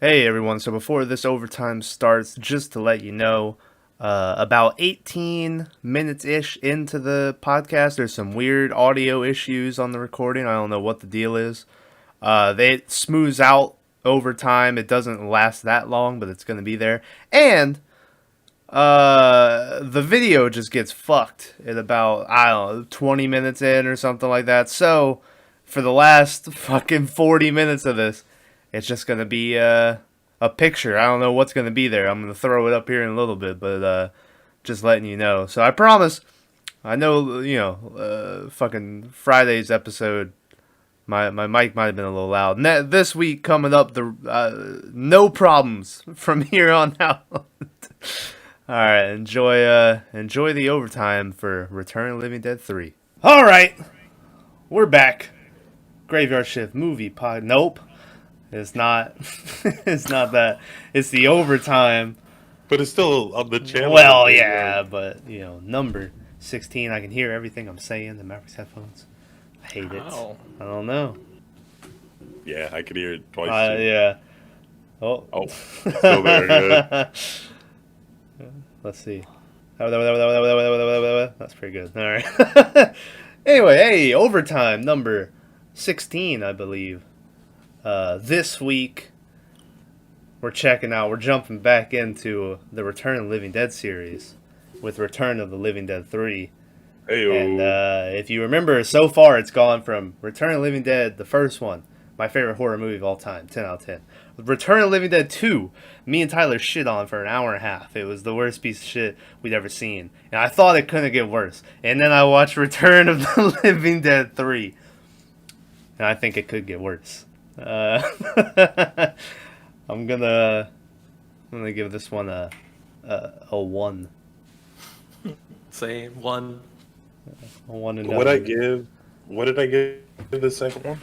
Hey everyone, so before this overtime starts, just to let you know, about 18 minutes-ish into the podcast, there's some weird audio issues on the recording. I don't know what the deal is. They smooths out over time. It doesn't last that long, but it's going to be there. And the video just gets fucked at about, I don't know, 20 minutes in or something like that. So, for the last fucking 40 minutes of this, it's just going to be a picture. I don't know what's going to be there. I'm going to throw it up here in a little bit, but just letting you know. So I promise, I know, fucking Friday's episode, my mic might have been a little loud. This week coming up, no problems from here on out. All right, enjoy the overtime for Return of the Living Dead 3. All right, we're back. Graveyard Shift movie pod. Nope. It's not. It's not that. It's the overtime. But it's still on the channel. Well, yeah, but number 16. I can hear everything I'm saying. The Mavericks headphones. I hate it. How? I don't know. Yeah, I could hear it twice. Yeah. Oh. Still there. Good. Let's see. That's pretty good. All right. Anyway, hey, overtime number 16, I believe. This week, we're jumping back into the Return of the Living Dead series with Return of the Living Dead 3. Hey-o. And if you remember, so far it's gone from Return of the Living Dead, the first one, my favorite horror movie of all time, 10 out of 10. Return of the Living Dead 2, me and Tyler shit on for an hour and a half. It was the worst piece of shit we'd ever seen. And I thought it couldn't get worse. And then I watched Return of the Living Dead 3. And I think it could get worse. I'm gonna give this one a 1. Same one. A 1 and What did I give the second one?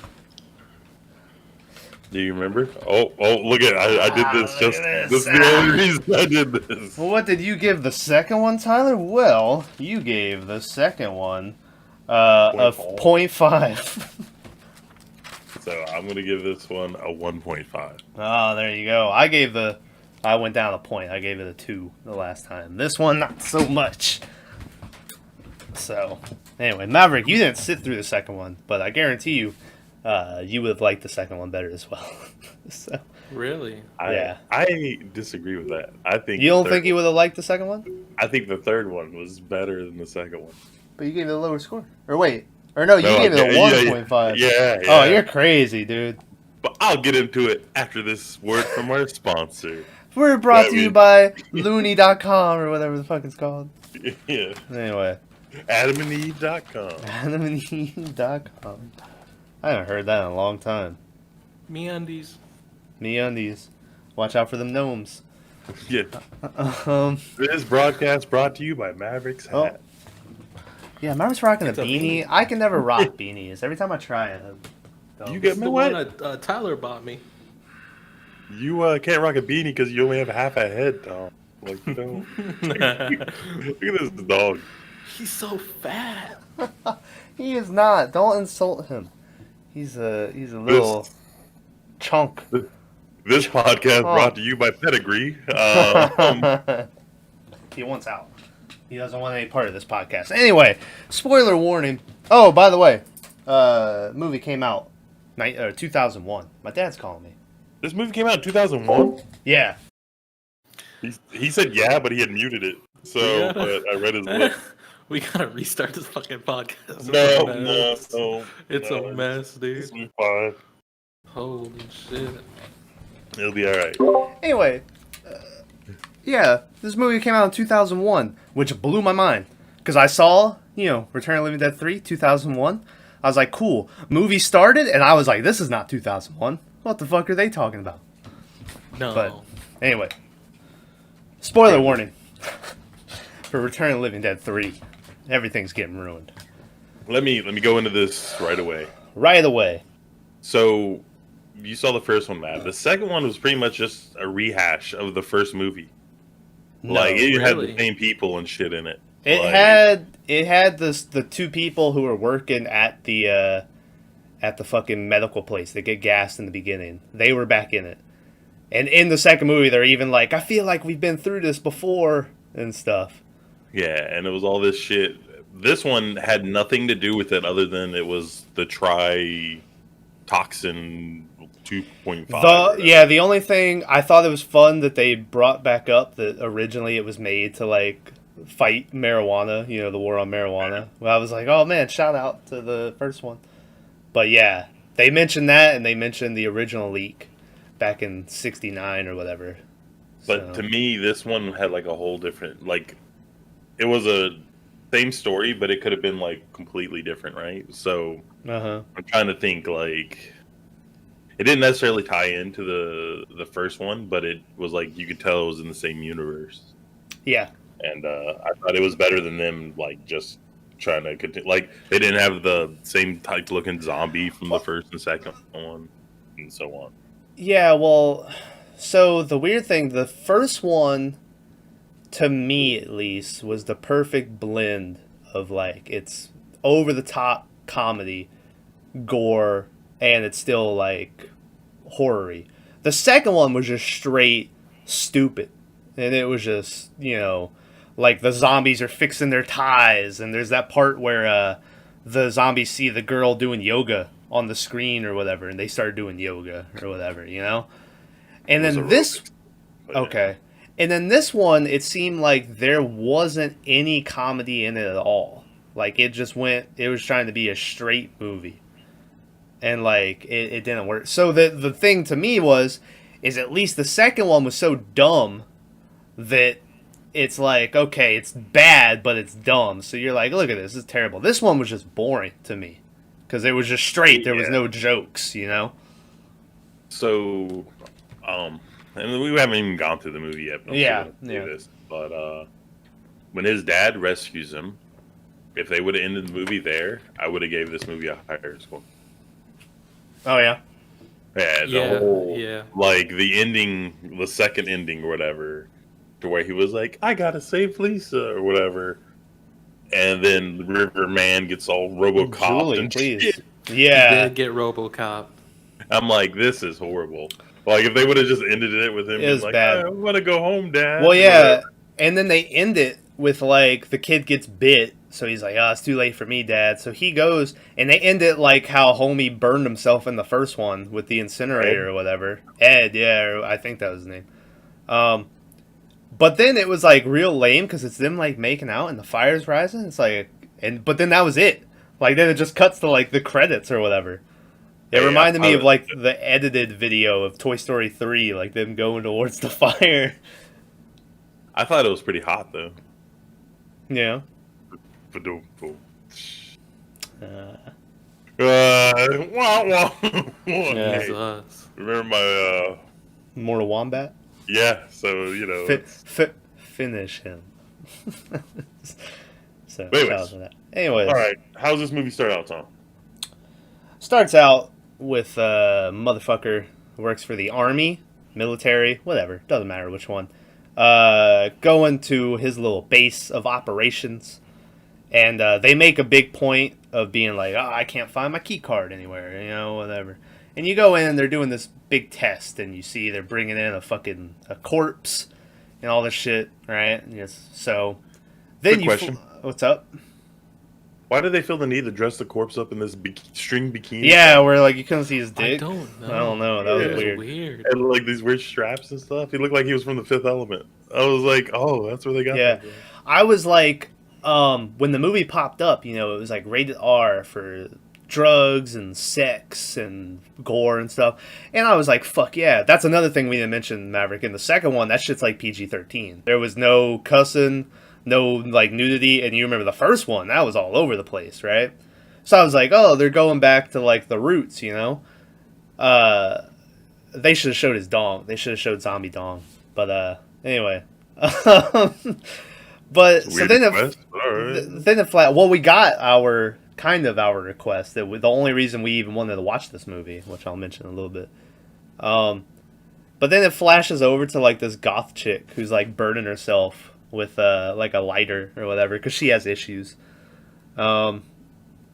Do you remember? Oh, look at I did this this is the only reason I did this. Well, what did you give the second one, Tyler? Well, you gave the second one a 0.5. So I'm gonna give this one a 1.5. Oh, there you go. I went down a point. I gave it a 2 the last time. This one, not so much. So, anyway, Maverick, you didn't sit through the second one, but I guarantee you, you would have liked the second one better as well. So, Really? I disagree with that. I think you don't think you would have liked the second one? I think the third one was better than the second one. But you gave it a lower score. Or wait. Or no, you gave it a 1.5. Yeah. Oh, you're crazy, dude. But I'll get into it after this word from our sponsor. We're brought to you by Looney.com or whatever the fuck it's called. Yeah. Anyway. AdamandEve.com. AdamandEve.com. I haven't heard that in a long time. MeUndies. MeUndies. Watch out for them gnomes. Yeah. This broadcast brought to you by Mavericks Hat. Yeah, Maverick's rocking a It's a beanie. I can never rock beanies. Every time I try it, You get me the what? one Tyler bought me. You can't rock a beanie because you only have half a head, Tom. Like, you know. Look at this dog. He's so fat. He is not. Don't insult him. He's a little chunk. This podcast brought to you by Pedigree. He wants out. He doesn't want any part of this podcast. Anyway, spoiler warning. Oh, by the way, movie came out 2001. My dad's calling me. This movie came out in 2001? Yeah. He said yeah, but he had muted it. So but I read his lips. We gotta restart this fucking podcast. No. It's a mess, dude. It's fine. Holy shit. It'll be alright. Anyway, yeah, this movie came out in 2001, which blew my mind. Because I saw, Return of the Living Dead 3, 2001. I was like, cool. Movie started, and I was like, this is not 2001. What the fuck are they talking about? No. But, anyway. Spoiler warning. For Return of the Living Dead 3. Everything's getting ruined. Let me go into this right away. Right away. So, you saw the first one, Matt. The second one was pretty much just a rehash of the first movie. No, like it had really? the same people and shit in it. It had the two people who were working at the fucking medical place. They get gassed in the beginning. They were back in it. And in the second movie, they're even like, I feel like we've been through this before and stuff. Yeah, and it was all this shit. This one had nothing to do with it other than it was the toxin 2.5. The only thing I thought it was fun that they brought back up that originally it was made to like fight marijuana, the war on marijuana. Well, I was like, oh man, shout out to the first one. But yeah, they mentioned that, and they mentioned the original leak back in '69 or whatever. But to me, this one had like a whole different, like, it was a same story, but it could have been like completely different, right? So I'm trying to think, like, it didn't necessarily tie into the first one, but it was like you could tell it was in the same universe. Yeah. And I thought it was better than them, like, just trying to continue. Like, they didn't have the same type looking zombie from the first and second one, and so on. Yeah, well, so the weird thing, the first one, to me at least, was the perfect blend of, like, it's over the top comedy, gore, and it's still, like, horror-y. The second one was just straight stupid. And it was just, like the zombies are fixing their ties, and there's that part where the zombies see the girl doing yoga on the screen or whatever, and they start doing yoga or whatever, And then this, okay, and then this one, it seemed like there wasn't any comedy in it at all. Like it was trying to be a straight movie, and like it didn't work. So the thing to me is at least the second one was so dumb that it's like, okay, it's bad, but it's dumb. So you're like, look at this is terrible. This one was just boring to me because it was just straight. There was no jokes, So, and we haven't even gone through the movie yet. This, but when his dad rescues him, if they would have ended the movie there, I would have gave this movie a higher score. Oh yeah. Yeah, like the ending, the second ending or whatever, to where he was like, I gotta save Lisa or whatever, and then Riverman gets all RoboCop Julie, and please. shit. Yeah, he did get RoboCop. I'm like, this is horrible. Like if they would have just ended it with him being like, bad. I want to go home, Dad. Well, yeah, and then they end it with like the kid gets bit, so he's like, it's too late for me, Dad. So he goes, and they end it like how Homie burned himself in the first one with the incinerator or whatever. Ed, yeah, I think that was his name. But then it was like real lame because it's them like making out and the fire's rising. It's like, but then that was it. Like then it just cuts to like the credits or whatever. It reminded me of like the edited video of Toy Story 3, like them going towards the fire. I thought it was pretty hot though. Yeah. Remember my Mortal Wombat? Yeah, so finish him. So anyways, all right. How's this movie start out, Tom? Starts out with a motherfucker who works for the army, military, whatever, doesn't matter which one. Going to his little base of operations, and they make a big point of being like, I can't find my key card anywhere, whatever. And you go in, and they're doing this big test, and you see they're bringing in a corpse and all this shit, right? Yes. So then Quick question. What's up? Why did they feel the need to dress the corpse up in this string bikini? Yeah, where like you couldn't see his dick. I don't know. That was weird. And like these weird straps and stuff. He looked like he was from The Fifth Element. I was like, oh, that's where they got that from. I was like, when the movie popped up, it was like rated R for drugs and sex and gore and stuff. And I was like, fuck yeah. That's another thing we didn't mention, Maverick. In the second one, that shit's like PG-13. There was no cussing, no like nudity. And you remember the first one, that was all over the place, right? So I was like, oh, they're going back to like the roots, They should have showed his dong. They should have showed zombie dong. But anyway. But so then it flat. Well, we got our request. That the only reason we even wanted to watch this movie, which I'll mention in a little bit. But then it flashes over to like this goth chick who's like burning herself with like a lighter or whatever because she has issues. And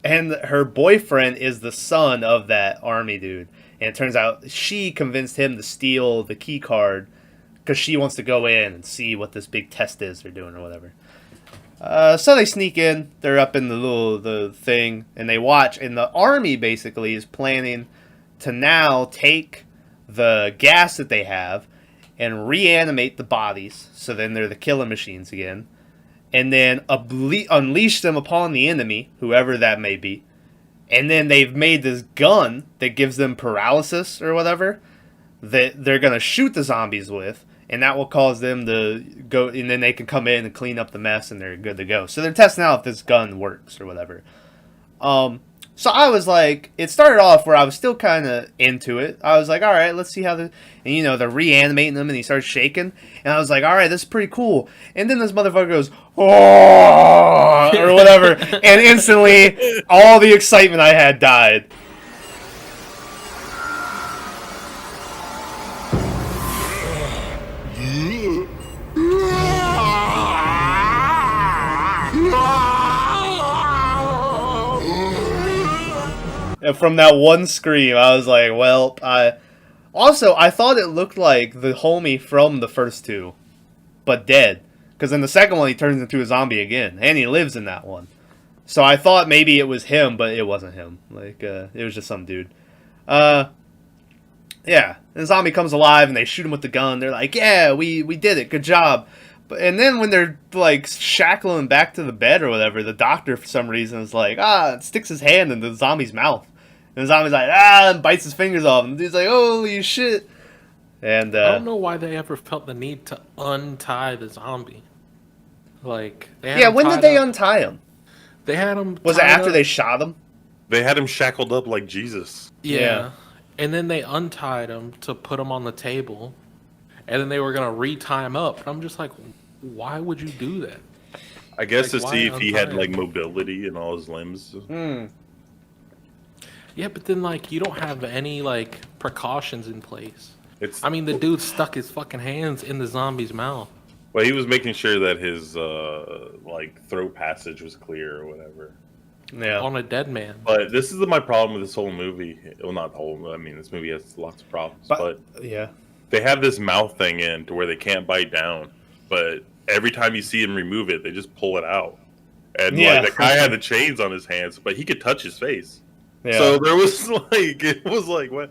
her boyfriend is the son of that army dude. And it turns out she convinced him to steal the key card because she wants to go in and see what this big test is they're doing or whatever. So they sneak in. They're up in the thing, and they watch. And the army basically is planning to now take the gas that they have and reanimate the bodies. So then they're the killing machines again. And then unleash them upon the enemy, whoever that may be. And then they've made this gun that gives them paralysis or whatever that they're going to shoot the zombies with. And that will cause them to go, and then they can come in and clean up the mess, and they're good to go. So they're testing out if this gun works or whatever. So I was like, it started off where I was still kind of into it. I was like, all right, let's see how and they're reanimating them, and he starts shaking, and I was like, all right, this is pretty cool. And then this motherfucker goes, oh, or whatever, and instantly all the excitement I had died. And from that one scream, I was like, well, I thought it looked like the homie from the first two, but dead. Because in the second one, he turns into a zombie again, and he lives in that one. So I thought maybe it was him, but it wasn't him. Like, it was just some dude. Yeah. And the zombie comes alive, and they shoot him with the gun. They're like, yeah, we did it. Good job. And then when they're, like, shackling him back to the bed or whatever, the doctor, for some reason, is like, sticks his hand in the zombie's mouth. And the zombie's like, and bites his fingers off. And he's like, holy shit. And, I don't know why they ever felt the need to untie the zombie. Like, when did they untie him? They had him. Was it after they shot him? They had him shackled up like Jesus. Yeah. And then they untied him to put him on the table. And then they were going to re-tie him up. And I'm just like, why would you do that? I guess like, to see if he had, like, mobility in all his limbs. Yeah, but then, like, you don't have any, like, precautions in place. I mean, the dude stuck his fucking hands in the zombie's mouth. Well, he was making sure that his, like, throat passage was clear or whatever. Yeah. On a dead man. But this is my problem with this whole movie. Well, not the whole, I mean, this movie has lots of problems. But yeah. They have this mouth thing in to where they can't bite down. But every time you see him remove it, they just pull it out. And, like, the guy had the chains on his hands, but he could touch his face. Yeah. So there was, like, it was like, what?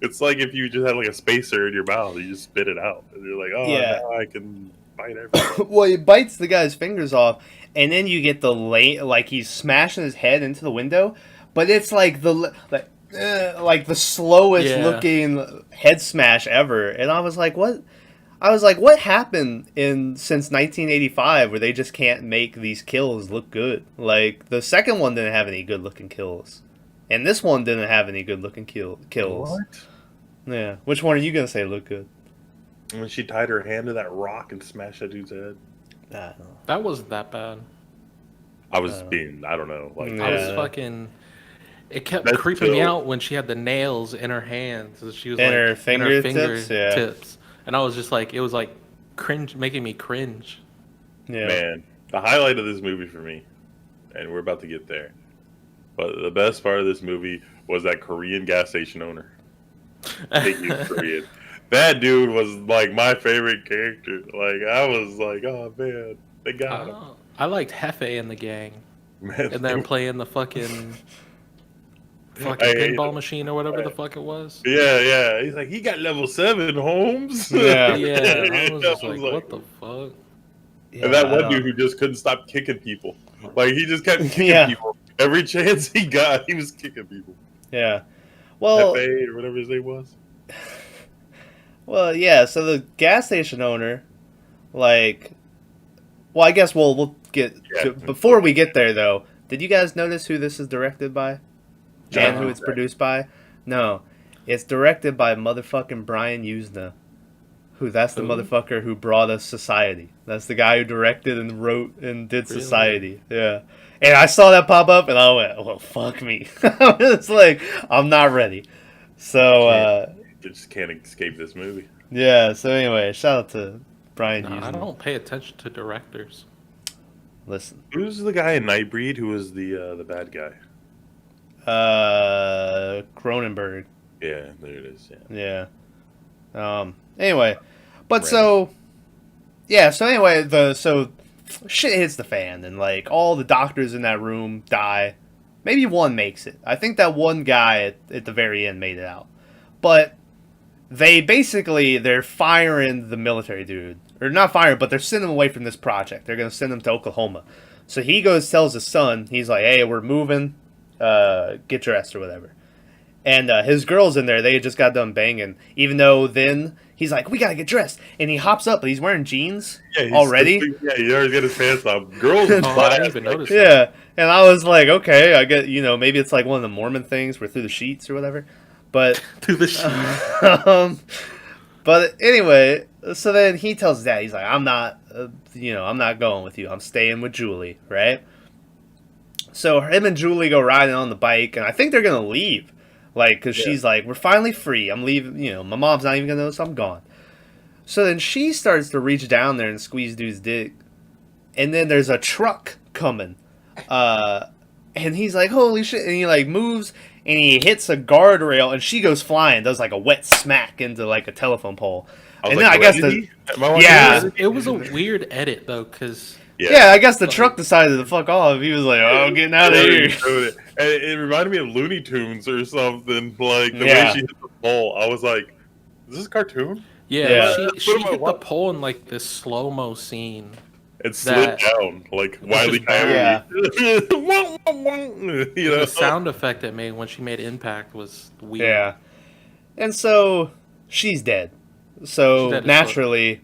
It's like if you just had, like, a spacer in your mouth, you just spit it out. And you're like, oh, now I can bite everything. Well, he bites the guy's fingers off, and then you get like, he's smashing his head into the window, but it's like the slowest looking head smash ever. And I was like, what? I was like, what happened since 1985 where they just can't make these kills look good? Like, the second one didn't have any good looking kills. And this one didn't have any good looking kills. What? Yeah. Which one are you going to say looked good? When she tied her hand to that rock and smashed that dude's head. That wasn't that bad. I was being, I don't know. Like, I was fucking... It kept creeping me out when she had the nails in her hands. She was in like, her fingertips. Tips. And I was just like, it was like cringe, making me cringe. Yeah. Man, the highlight of this movie for me, and we're about to get there, but the best part of this movie was that Korean gas station owner. Korean. That dude was like my favorite character. Like, I was like, oh man, they got him. I liked Hefe and the gang. Man, and they're playing the fucking pinball machine or whatever the fuck it was. Yeah. He's like, he got level 7, Holmes. Yeah. I was just like, what the fuck? Yeah, and that one dude who just couldn't stop kicking people. Like, he just kept kicking people. Every chance he got, he was kicking people. Yeah. Well, Pepe or whatever his name was. Well, yeah, so the gas station owner, like... Well, I guess we'll get... Before we get there, though, did you guys notice who this is directed by? And who it's produced by? No. It's directed by motherfucking Brian Usna. That's the motherfucker who brought us Society. That's the guy who directed and wrote and did Society. Yeah. And I saw that pop up, and I went, well, fuck me. It's like, I'm not ready. So, you just can't escape this movie. Yeah, so anyway, shout out to Brian Usna. I don't pay attention to directors. Listen. Who's the guy in Nightbreed who was the bad guy? Cronenberg. Yeah, there it is. Yeah. Anyway, but Right. so anyway, so shit hits the fan, and like all the doctors in that room die. Maybe one makes it. I think that one guy at the very end made it out, but they're firing the military dude, or not firing, but they're sending him away from this project. They're gonna send him to Oklahoma. So he goes, tells his son, he's like, "Hey, we're moving. Get dressed or whatever." And his girl's in there. They just got done banging. Even though then he's like, "We gotta get dressed," and he hops up, but he's wearing jeans already. Yeah, he already got his pants off. Girls, I didn't even notice that. Yeah, and I was like, okay, I get, maybe it's like one of the Mormon things, where through the sheets or whatever. But To the sheet. but anyway, so then he tells his dad, he's like, "I'm not, I'm not going with you. I'm staying with Julie, right?" So him and Julie go riding on the bike, and I think they're gonna leave, like, because she's like, "We're finally free. I'm leaving. My mom's not even gonna notice I'm gone." So then she starts to reach down there and squeeze dude's dick, and then there's a truck coming, and he's like, "Holy shit!" And he like moves. And he hits a guardrail, and she goes flying, does like a wet smack into like a telephone pole. And then I guess It was a weird edit though, because I guess the truck decided to fuck off. He was like, "Oh, I'm getting out of here." And it reminded me of Looney Tunes or something. Like the way she hit the pole, I was like, "Is this a cartoon?" Yeah. She hit the pole in like this slow mo scene. It slid down like Wile E. Yeah. The sound effect it made when she made impact was weird. Yeah. And so she's dead. So naturally,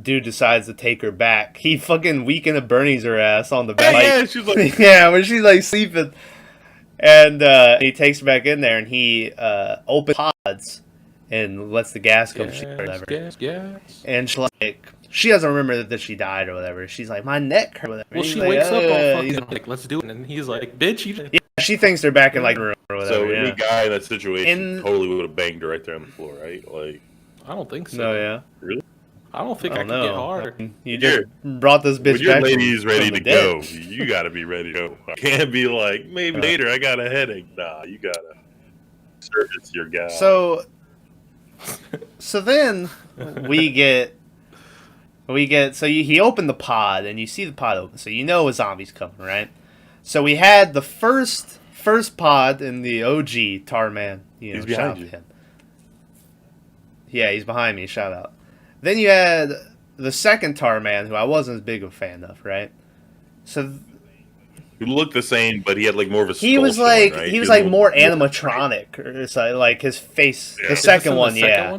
dude decides to take her back. He fucking weekend at Bernie's her ass on the bed. Yeah, she's like, when she's like sleeping. And he takes her back in there, and he opens pods and lets the gas come. Gas. And she's like, she doesn't remember that she died or whatever. She's like, "My neck hurt." Well, she wakes up all fucking like, "Let's do it," and he's like, "Bitch, you." Yeah, she thinks they're back in like the room or whatever. So any guy in that situation totally would have banged her right there on the floor, right? Like, I don't think so. No, yeah. Really? I don't think I can get hard. You just brought this bitch when your back. lady's ready to go, you gotta be ready to go. Can't be like, maybe later, I got a headache. Nah, you gotta service your guy. So then we get he opened the pod, and you see the pod open, so you know a zombie's coming, right? So we had the first pod in the OG Tarman. He's shout out behind you. to him. Yeah, he's behind me. Shout out. Then you had the second Tarman, who I wasn't as big of a fan of, right? So he looked the same, but he had like more of a. He was like more animatronic, or like his face. Yeah. The second one, yeah.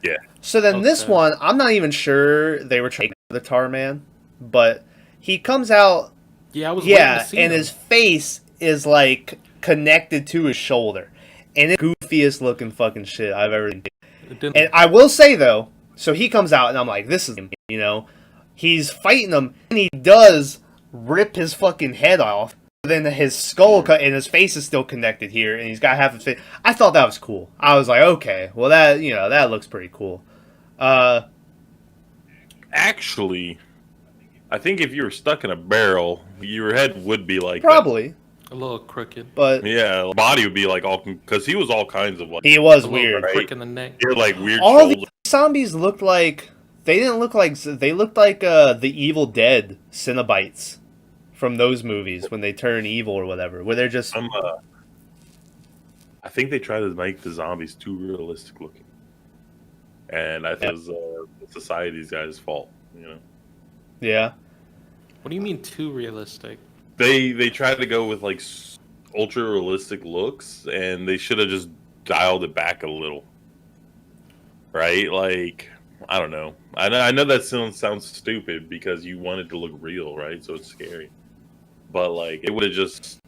Yeah. So then this one, I'm not even sure they were trying to the Tarman, but he comes out. Yeah, I was waiting to see and him. his face is like connected to his shoulder, and it's the goofiest looking fucking shit I've ever seen. And I will say though, so he comes out, and I'm like, this is him, he's fighting him, and he does rip his fucking head off. Then his skull cut, and his face is still connected here, and he's got half his face. I thought that was cool. I was like, okay, well that looks pretty cool. Actually, I think if you were stuck in a barrel, your head would be like probably a little crooked, but yeah, body would be like all because he was all kinds of like he was weird, crick in the neck. He had like weird. All the zombies looked like they looked like the Evil Dead Cenobites from those movies when they turn evil or whatever, where they're just. I think they try to make the zombies too realistic looking, and I think it was society's guys' fault. Yeah. What do you mean too realistic? They tried to go with like ultra realistic looks, and they should have just dialed it back a little. Right? Like, I don't know. I know that sounds stupid because you want it to look real, right? So it's scary. But like, it would have just,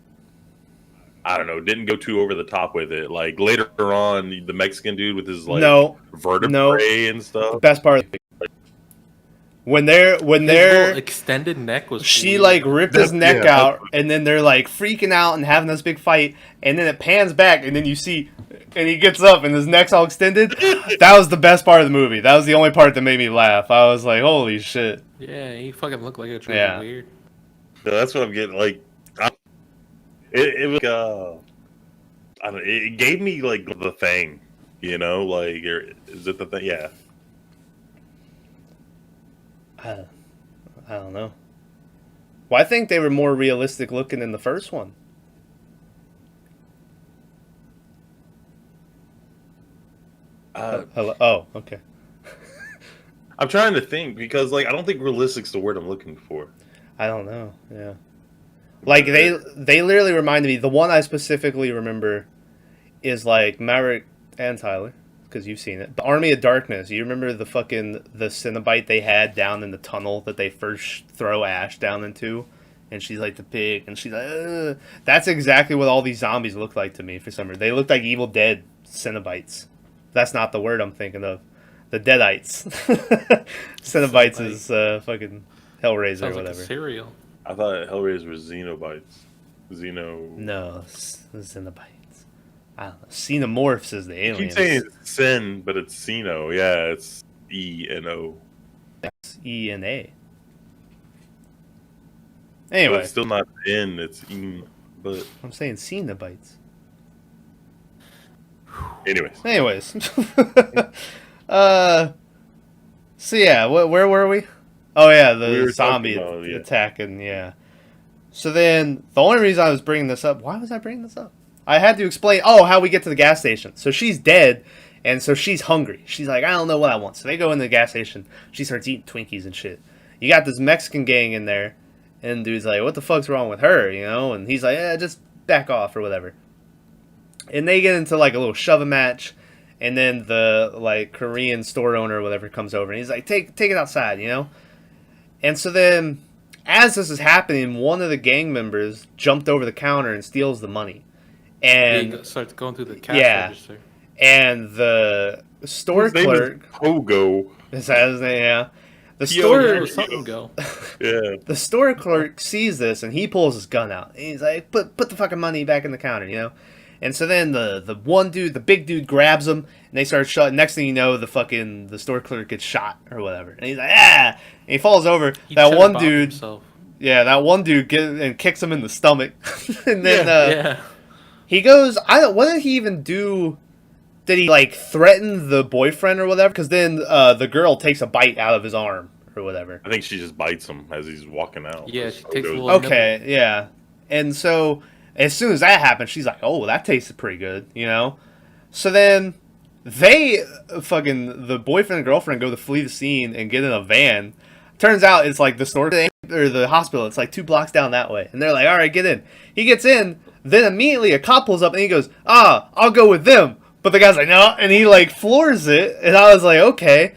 I don't know, didn't go too over the top with it. Like later on, the Mexican dude with his like vertebrae and stuff. Best part. When their extended neck was she weird. like ripped his neck out, and then they're like freaking out and having this big fight, and then it pans back, and then you see, and he gets up and his neck's all extended. That was the best part of the movie. That was the only part that made me laugh. I was like, holy shit. Yeah, he fucking looked like a truly weird. No, that's what I'm getting. Like, it was I don't know, it gave me like the Thing. You know, like, is it the thing? Yeah. I don't know. Well, I think they were more realistic looking in the first one. Hello? Oh, okay. I'm trying to think because, like, I don't think realistic's the word I'm looking for. I don't know. Yeah. Like they literally reminded me. The one I specifically remember is like Maverick and Tyler, because you've seen it. The Army of Darkness. You remember the Cenobite they had down in the tunnel that they first throw Ash down into, and she's like the pig, and she's like, ugh. That's exactly what all these zombies look like to me for some reason. They look like Evil Dead Cenobites. That's not the word I'm thinking of. The Deadites. Cenobites is fucking Hellraiser Sounds or like whatever. a cereal. I thought Hellraiser was Xenobites. No, Cenobites. I don't know. Xenomorphs is the You aliens. keep saying it's Sin, but it's Xeno. Yeah, it's E-N-O. It's E and A. But Anyway, it's still not N, it's E. But I'm saying Cenobites. anyways. So yeah, where were we? Oh yeah, the We were zombie talking about, attacking. Yeah. So then, the only reason I was bringing this up, why was I bringing this up? I had to explain, how we get to the gas station. So she's dead, and so she's hungry. She's like, I don't know what I want. So they go into the gas station. She starts eating Twinkies and shit. You got this Mexican gang in there, and dude's like, what the fuck's wrong with her, you know? And he's like, just back off or whatever. And they get into like a little shove match, and then the like Korean store owner or whatever comes over, and he's like, take it outside, you know? And so then, as this is happening, one of the gang members jumped over the counter and steals the money. And He starts going through the cash register. And the store His name clerk, is Pogo. is that his name? Yeah. The Yo, store, something go. Yeah. the store clerk sees this and he pulls his gun out. And he's like, put the fucking money back in the counter, you know? And so then the one dude, the big dude, grabs him, and they start shutting. Next thing you know, the store clerk gets shot or whatever. And he's like, And he falls over. That one dude, that one dude kicks him in the stomach. And then he goes, what did he even do? Did he like threaten the boyfriend or whatever? Because then the girl takes a bite out of his arm or whatever. I think she just bites him as he's walking out. Yeah, she takes a little Okay, yeah. And so as soon as that happens, she's like, oh, that tasted pretty good, you know? So then the boyfriend and girlfriend go to flee the scene and get in a van. Turns out it's like the store or the hospital. It's like 2 blocks down that way. And they're like, all right, get in. He gets in. Then immediately a cop pulls up and he goes, I'll go with them. But the guy's like, no. And he like floors it. And I was like, okay.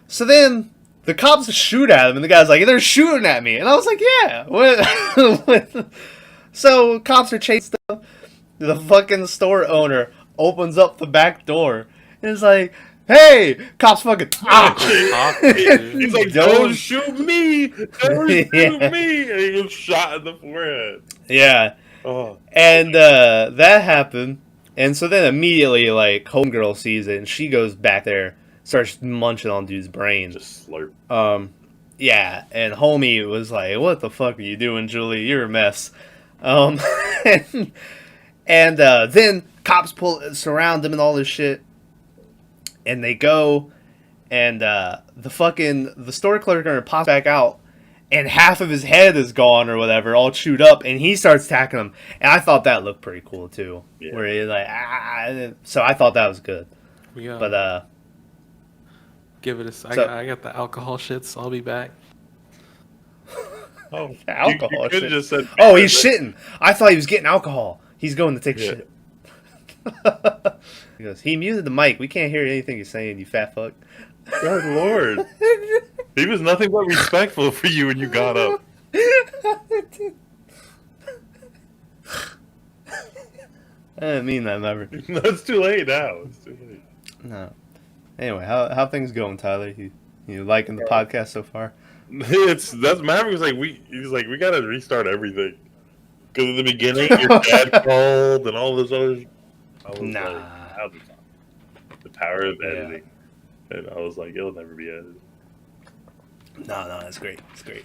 So then the cops shoot at him. And the guy's like, they're shooting at me. And I was like, yeah. What? So cops are chasing them. The fucking store owner opens up the back door. And is like, hey, cops fucking. He's like, don't shoot me. Don't shoot me. And he gets shot in the forehead. Yeah. Oh. And that happened. And so then immediately, like, homegirl sees it, and she goes back there, starts munching on dude's brain. Just slurp. Yeah, and homie was like, what the fuck are you doing, Julie? You're a mess. And then cops surround him and all this shit. And they go, and the store clerk pops back out, and half of his head is gone or whatever, all chewed up, and he starts attacking him. And I thought that looked pretty cool too, where he's like, so I thought that was good. Yeah. But give it I got the alcohol shit, so I'll be back. Oh, alcohol you shit. Just said, oh, he's shitting. I thought he was getting alcohol. He's going to take a shit. He goes, he muted the mic. We can't hear anything you're saying, you fat fuck. Good lord. He was nothing but respectful for you when you got up. I didn't mean that, never. No, it's too late now. It's too late. No. Anyway, how things going, Tyler? You liking the podcast so far? That's Maverick was like we gotta restart everything because in the beginning your dad called and all this other. I was like, the power of editing, and I was like, it'll never be edited. No, that's great. It's great.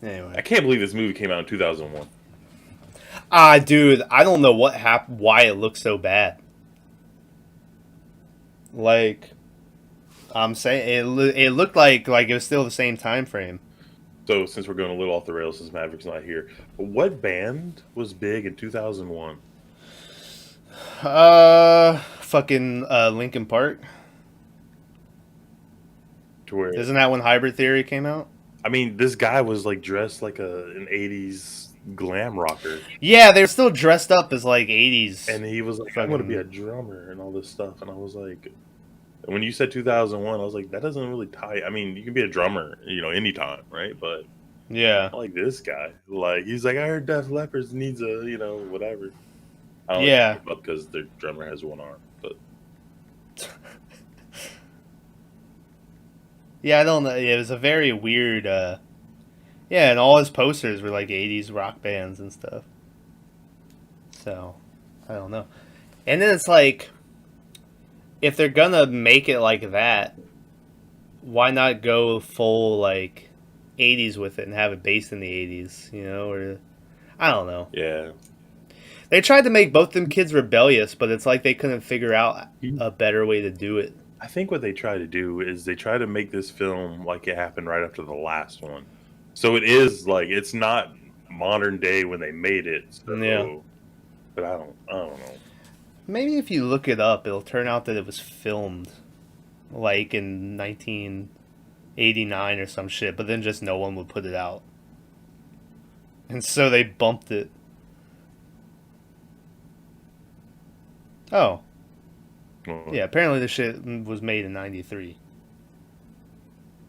Anyway, I can't believe this movie came out in 2001. Dude, I don't know what happened. Why it looks so bad. Like I'm saying, it looked like it was still the same time frame. So since we're going a little off the rails since Maverick's not here, what band was big in 2001? Fucking Linkin Park. To where Isn't that when Hybrid Theory came out? I mean, this guy was like dressed like an '80s glam rocker, Yeah, they were still dressed up as like 80s. and he was like, "I'm Fucking going to be a drummer and all this stuff." And I was like, when you said 2001, I was like, that doesn't really tie. I mean, you can be a drummer, anytime, right? But yeah, I like this guy. Like, he's like, I heard Def Leppard needs a, whatever. I don't yeah. like it because their drummer has one arm, but Yeah, I don't know. It was a very weird. Yeah, and all his posters were like 80s rock bands and stuff. So, I don't know. And then it's like, if they're gonna make it like that, why not go full like 80s with it and have it based in the 80s, or I don't know. yeah. They tried to make both them kids rebellious, but it's like they couldn't figure out a better way to do it. I think what they try to do is they try to make this film like it happened right after the last one. So it is like it's not modern day when they made it. So, Yeah. but I don't know. Maybe if you look it up, it'll turn out that it was filmed like in 1989 or some shit, but then just no one would put it out. And so they bumped it. Oh. Well, Yeah, apparently the shit was made in 93.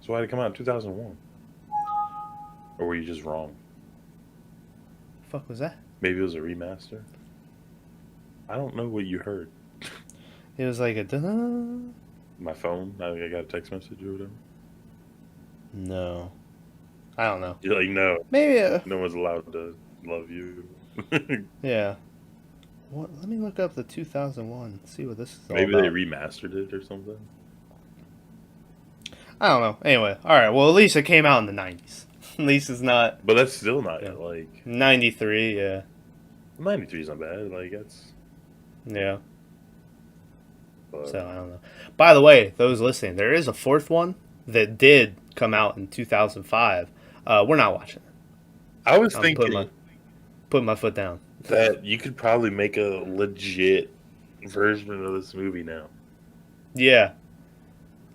So why did it come out in 2001? Or were you just wrong? Fuck was that? Maybe it was a remaster. I don't know what you heard. It was like a dun. My phone. I got a text message or whatever. No. I don't know. You're like, no, Maybe no one's allowed to love you. yeah. What? Let me look up the 2001. See what this is all Maybe about. they remastered it or something. I don't know. Anyway, all right. Well, at least it came out in the 90s. At least it's not But that's still not Yeah. like 93. Yeah. 93 is not bad. Like that's. Yeah. But, So I don't know. By the way, those listening, there is a fourth one that did come out in 2005. We're not watching it. I was I'm thinking putting my foot down. that you could probably make a legit version of this movie now. Yeah.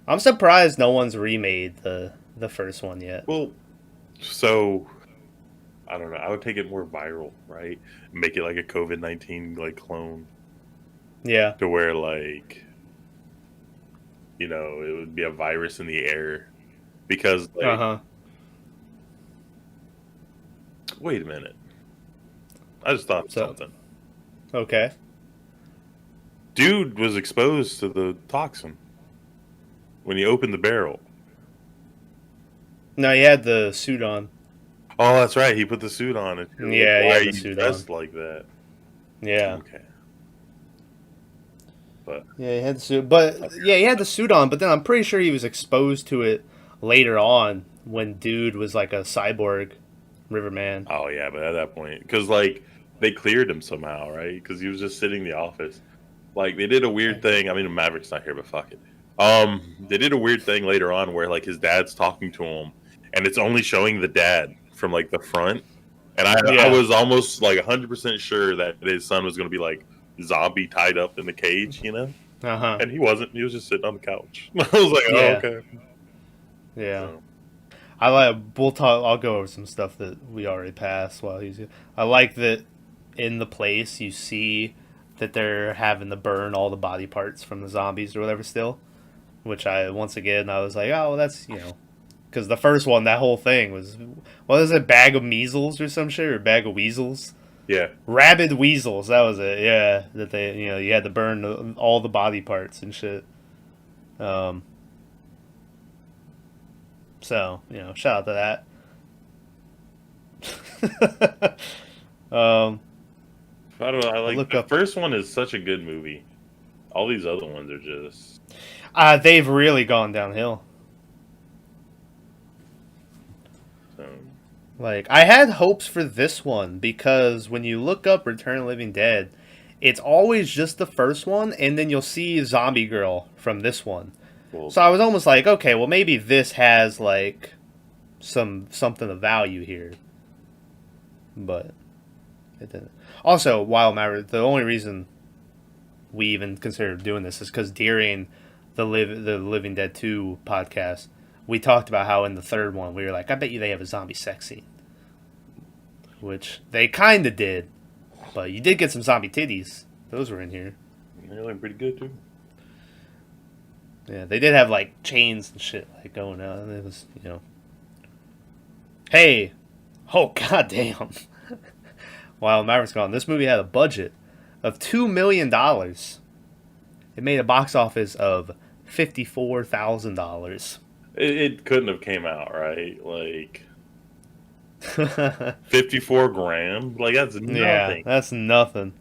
I'm surprised no one's remade the first one yet. Well, so I don't know. I would take it more viral, right? Make it like a COVID-19 like clone Yeah. to where like it would be a virus in the air because like Uh-huh. wait a minute. I just thought of So- something. Okay. Dude was exposed to the toxin when he opened the barrel. No, he had the suit on. Oh, that's right. He put the suit on. And you're Yeah, he why had are the you suit dressed like that? Yeah. Okay. But Yeah, he had the suit. But yeah, he had the suit on, but then I'm pretty sure he was exposed to it later on when dude was like a cyborg Riverman. oh yeah, but at that point, because like they cleared him somehow, right? Because he was just sitting in the office. Like they did a weird thing. I mean, Maverick's not here, but fuck it. They did a weird thing later on where like his dad's talking to him, and it's only showing the dad from like the front. And I Yeah. was almost like 100% sure that his son was going to be like zombie tied up in the cage, Uh-huh. And he wasn't. He was just sitting on the couch. I was like, oh, Yeah. okay. Yeah. So, We'll talk. I'll go over some stuff that we already passed while he's here. I like that in the place you see that they're having to burn all the body parts from the zombies or whatever still, which I was like, oh, well, that's because the first one, that whole thing was, what is it, bag of measles or some shit, or bag of weasels, yeah. rabid weasels, that was it. Yeah, that they you had to burn all the body parts and shit. So, shout out to that. I don't know. I like look the up- first one is such a good movie. All these other ones are just They've really gone downhill. Like, I had hopes for this one because when you look up Return of the Living Dead, it's always just the first one, and then you'll see Zombie Girl from this one. Well, So I was almost like, okay, well maybe this has like something of value here, but it didn't. Also, while the only reason we even considered doing this is because during the Living Dead 2 podcast, we talked about how in the third one we were like, I bet you they have a zombie sex scene, which they kind of did, but you did get some zombie titties. Those were in here. they're looking pretty good too. Yeah, they did have like chains and shit like going out, and it was, you know. Hey, oh goddamn! While Maverick's gone, this movie had a budget of $2 million. It made a box office of $54,000. It couldn't have came out right, like 54 grand. Like that's nothing. Yeah, that's nothing.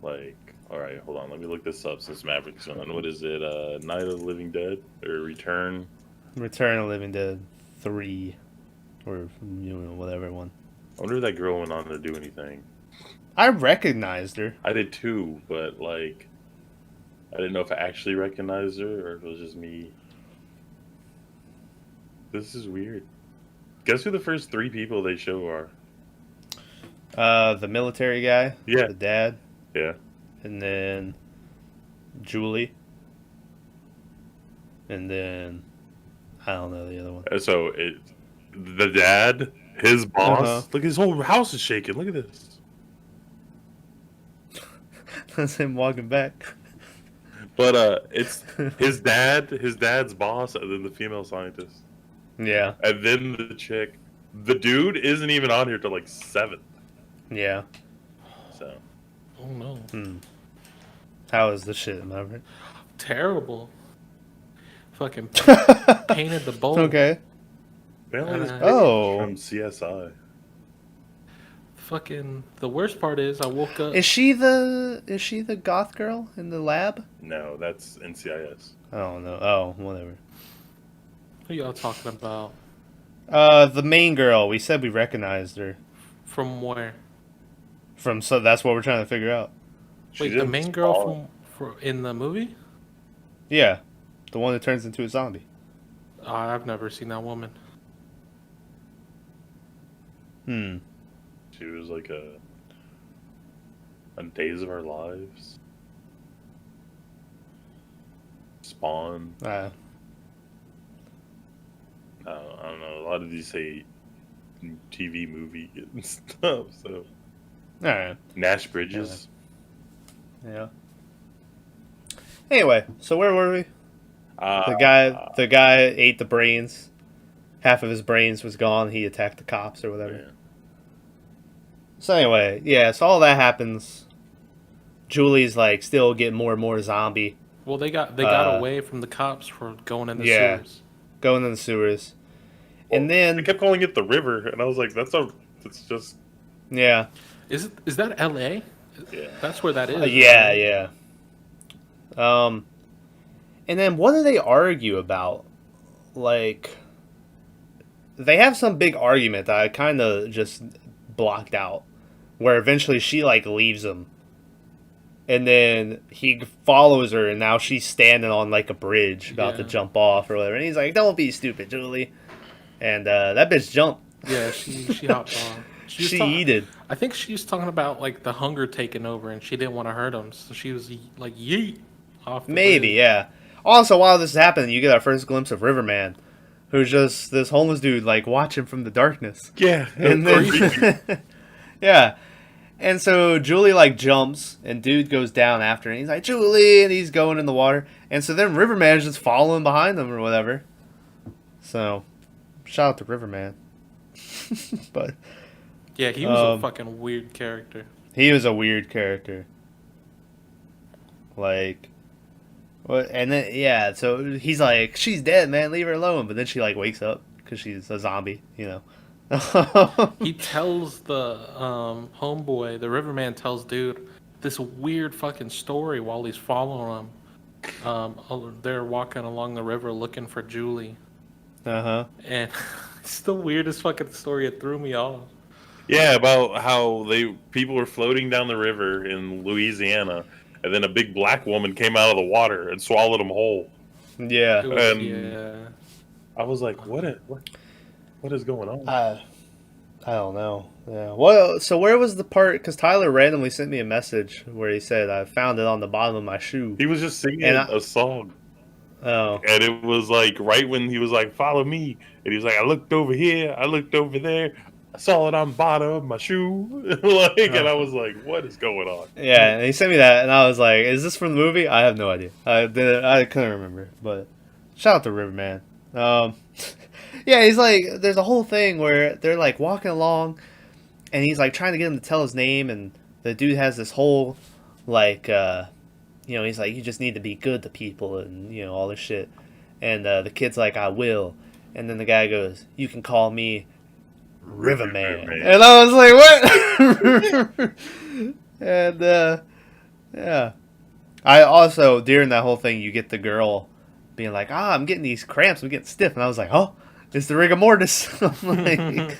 Like, all right, hold on. Let me look this up since Maverick's on. What is it? Night of the Living Dead or Return? Return of the Living Dead 3, or whatever one. I wonder if that girl went on to do anything. I recognized her. I did too, but like, I didn't know if I actually recognized her or if it was just me. This is weird. Guess who the first 3 people they show are? The military guy. Yeah. The dad. Yeah. And then Julie. And then I don't know the other one. So the dad, his boss. Uh-huh. Look, his whole house is shaking. Look at this. That's him walking back. But it's his dad's boss, and then the female scientist, Yeah. and then the chick. The dude isn't even on here till like 7. Yeah. So Oh no. How is the shit, Maverick? Terrible. Fucking painted the bowl. Okay. apparently this Oh. from CSI. Fucking the worst part is I woke up. Is she the goth girl in the lab? No, that's NCIS. I don't know. Oh, whatever. What are y'all talking about? The main girl. We said we recognized her From where? from. So that's what we're trying to figure out. Wait, She's the in main Spawn. girl from in the movie? Yeah, the one that turns into a zombie. I've never seen that woman. She was like on Days of Our Lives. Spawn. Uh, I don't know. A lot of these say TV movie and stuff. So all right. Nash Bridges. Yeah. Anyway, so where were we? Uh, The guy ate the brains. Half of his brains was gone. He attacked the cops or whatever. yeah. So anyway, yeah. So all that happens. Julie's like still getting more and more zombie. Well, they got away from the cops for going in the Yeah. sewers. Going in the sewers. And I then kept calling it the river, and I was like, it's just yeah. Is that L.A.? yeah. That's where that is. Yeah, right? yeah. And then what do they argue about? Like, they have some big argument that I kind of just blocked out, where eventually she like leaves him, and then he follows her, and now she's standing on like a bridge about to Yeah. jump off or whatever, and he's like, "Don't be stupid, Julie," and that bitch jumped. Yeah, she hopped on. was She talk- yeeted. I think she was talking about like the hunger taking over, and she didn't want to hurt him, so she was like yeet off. The Maybe, bridge. yeah. Also, while this is happening, you get our first glimpse of Riverman, who's just this homeless dude, like, watching from the darkness. Yeah. And then, yeah. And so Julie, like, jumps, and dude goes down after, and he's like, Julie, and he's going in the water. And so then Riverman's just following behind them or whatever. So, shout out to Riverman. But Yeah, he was a fucking weird character. he was a weird character. Like, what? And then yeah, so he's like, "She's dead, man. Leave her alone." But then she like wakes up because she's a zombie, you know. He tells the homeboy, the Riverman tells dude this weird fucking story while he's following him. They're walking along the river looking for Julie, Uh huh. and it's the weirdest fucking story. It threw me off. Yeah, about how people were floating down the river in Louisiana, and then a big black woman came out of the water and swallowed them whole. Yeah. It was And yeah. I was like, what is going on? I don't know. Yeah. Well, so where was the part? Because Tyler randomly sent me a message where he said I found it on the bottom of my shoe, He was just and singing a song, oh, and it was like right when he was like, "Follow me," and he was like, "I looked over here, I looked over there, I saw it on the bottom of my shoe," and I was like, "What is going on?" yeah. And he sent me that, and I was like, "Is this from the movie?" I have no idea. I couldn't remember. But shout out to Riverman. Um, yeah, he's like, there's a whole thing where they're like walking along, and he's like trying to get him to tell his name, and the dude has this whole like he's like, you just need to be good to people, and all this shit. And the kid's like, I will. And then the guy goes, you can call me Riverman. Riverman. And I was like, what? And yeah. I also, during that whole thing, you get the girl being like, I'm getting these cramps, I'm getting stiff. And I was like, oh, it's the rigor mortis. I'm like,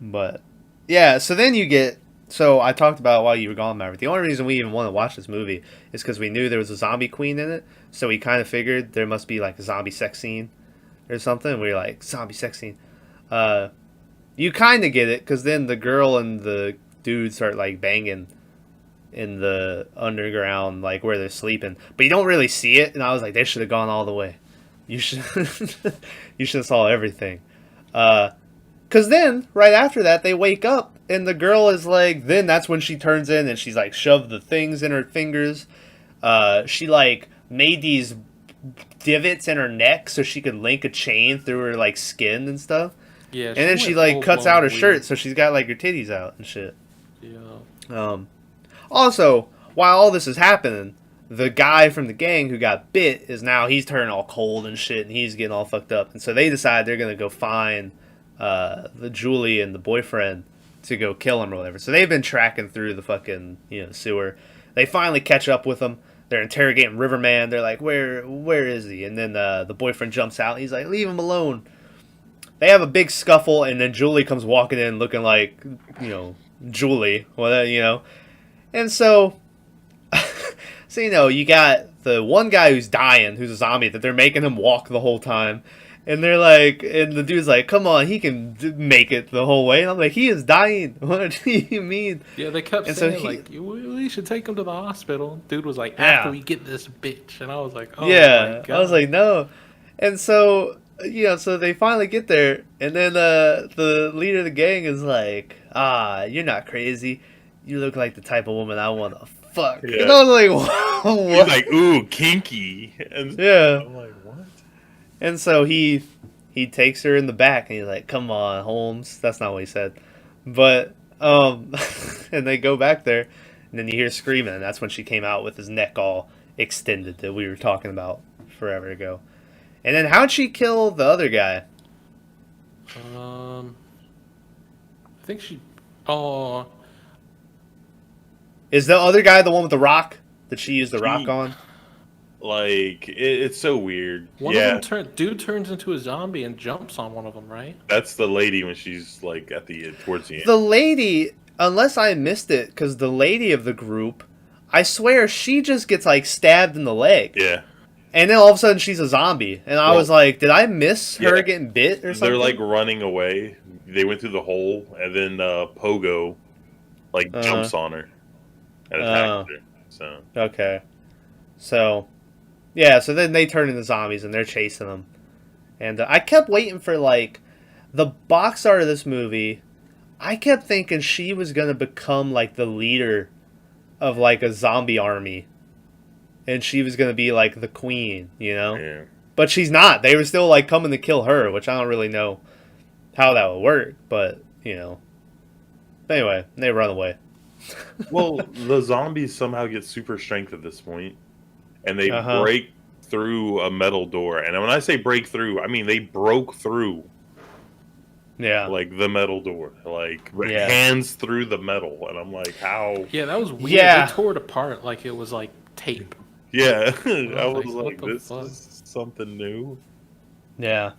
but yeah, so then you get. So I talked about while you were gone, Maverick. The only reason we even want to watch this movie is because we knew there was a zombie queen in it. So we kind of figured there must be like a zombie sex scene or something. We were like, zombie sex scene. You kind of get it because then the girl and the dude start like banging in the underground, like where they're sleeping. But you don't really see it. And I was like, they should have gone all the way. You should, you should have saw everything. Because then, right after that, they wake up, and the girl is like, then that's when she turns in, and she's like, shoved the things in her fingers. She like made these divots in her neck so she could link a chain through her like skin and stuff. Yeah. And then she like cuts out her shirt, so she's got like her titties out and shit. Yeah. Also, while all this is happening, the guy from the gang who got bit he's turning all cold and shit, and he's getting all fucked up. And so they decide they're gonna go find the Julie and the boyfriend to go kill him or whatever. So they've been tracking through the fucking sewer. They finally catch up with him. They're interrogating Riverman. They're like, where is he? And then the boyfriend jumps out. He's like, leave him alone. They have a big scuffle, and then Julie comes walking in looking like Julie, and so you got the one guy who's dying, who's a zombie, that they're making him walk the whole time. And they're like, and the dude's like, come on, he can make it the whole way. And I'm like, he is dying. What do you mean? Yeah, they kept saying, like, we should take him to the hospital. Dude was like, after we get this bitch. And I was like, oh, my God. I was like, no. And so, so they finally get there. And then the leader of the gang is like, you're not crazy. You look like the type of woman I want to fuck. Yeah. And I was like, what? He's like, ooh, kinky. And yeah. I'm like, what? And so he takes her in the back, and he's like, come on, Holmes. That's not what he said. But, and they go back there, and then you hear screaming, and that's when she came out with his neck all extended that we were talking about forever ago. And then how'd she kill the other guy? I think she... Oh... Is the other guy the one with the rock that she used the rock on? Like, it's so weird. One of them dude turns into a zombie and jumps on one of them, right? That's the lady when she's like towards the end. The lady, unless I missed it, because the lady of the group, I swear she just gets like stabbed in the leg. Yeah. And then all of a sudden she's a zombie, and I was like, did I miss her getting bit or something? They're like running away. They went through the hole, and then Pogo like jumps on her and attacks her. So okay, so. Yeah, so then they turn into zombies, and they're chasing them. And I kept waiting for, like, the box art of this movie. I kept thinking she was going to become, like, the leader of, like, a zombie army. And she was going to be, like, the queen, Yeah. But she's not. They were still, like, coming to kill her, which I don't really know how that would work. But, Anyway, they run away. Well, the zombies somehow get super strength at this point. And they break through a metal door. And when I say break through, I mean they broke through. Yeah. Like the metal door. Like hands through the metal. And I'm like, how? Yeah, that was weird. Yeah. They tore it apart like it was like tape. Yeah. I was like this is something new. Yeah.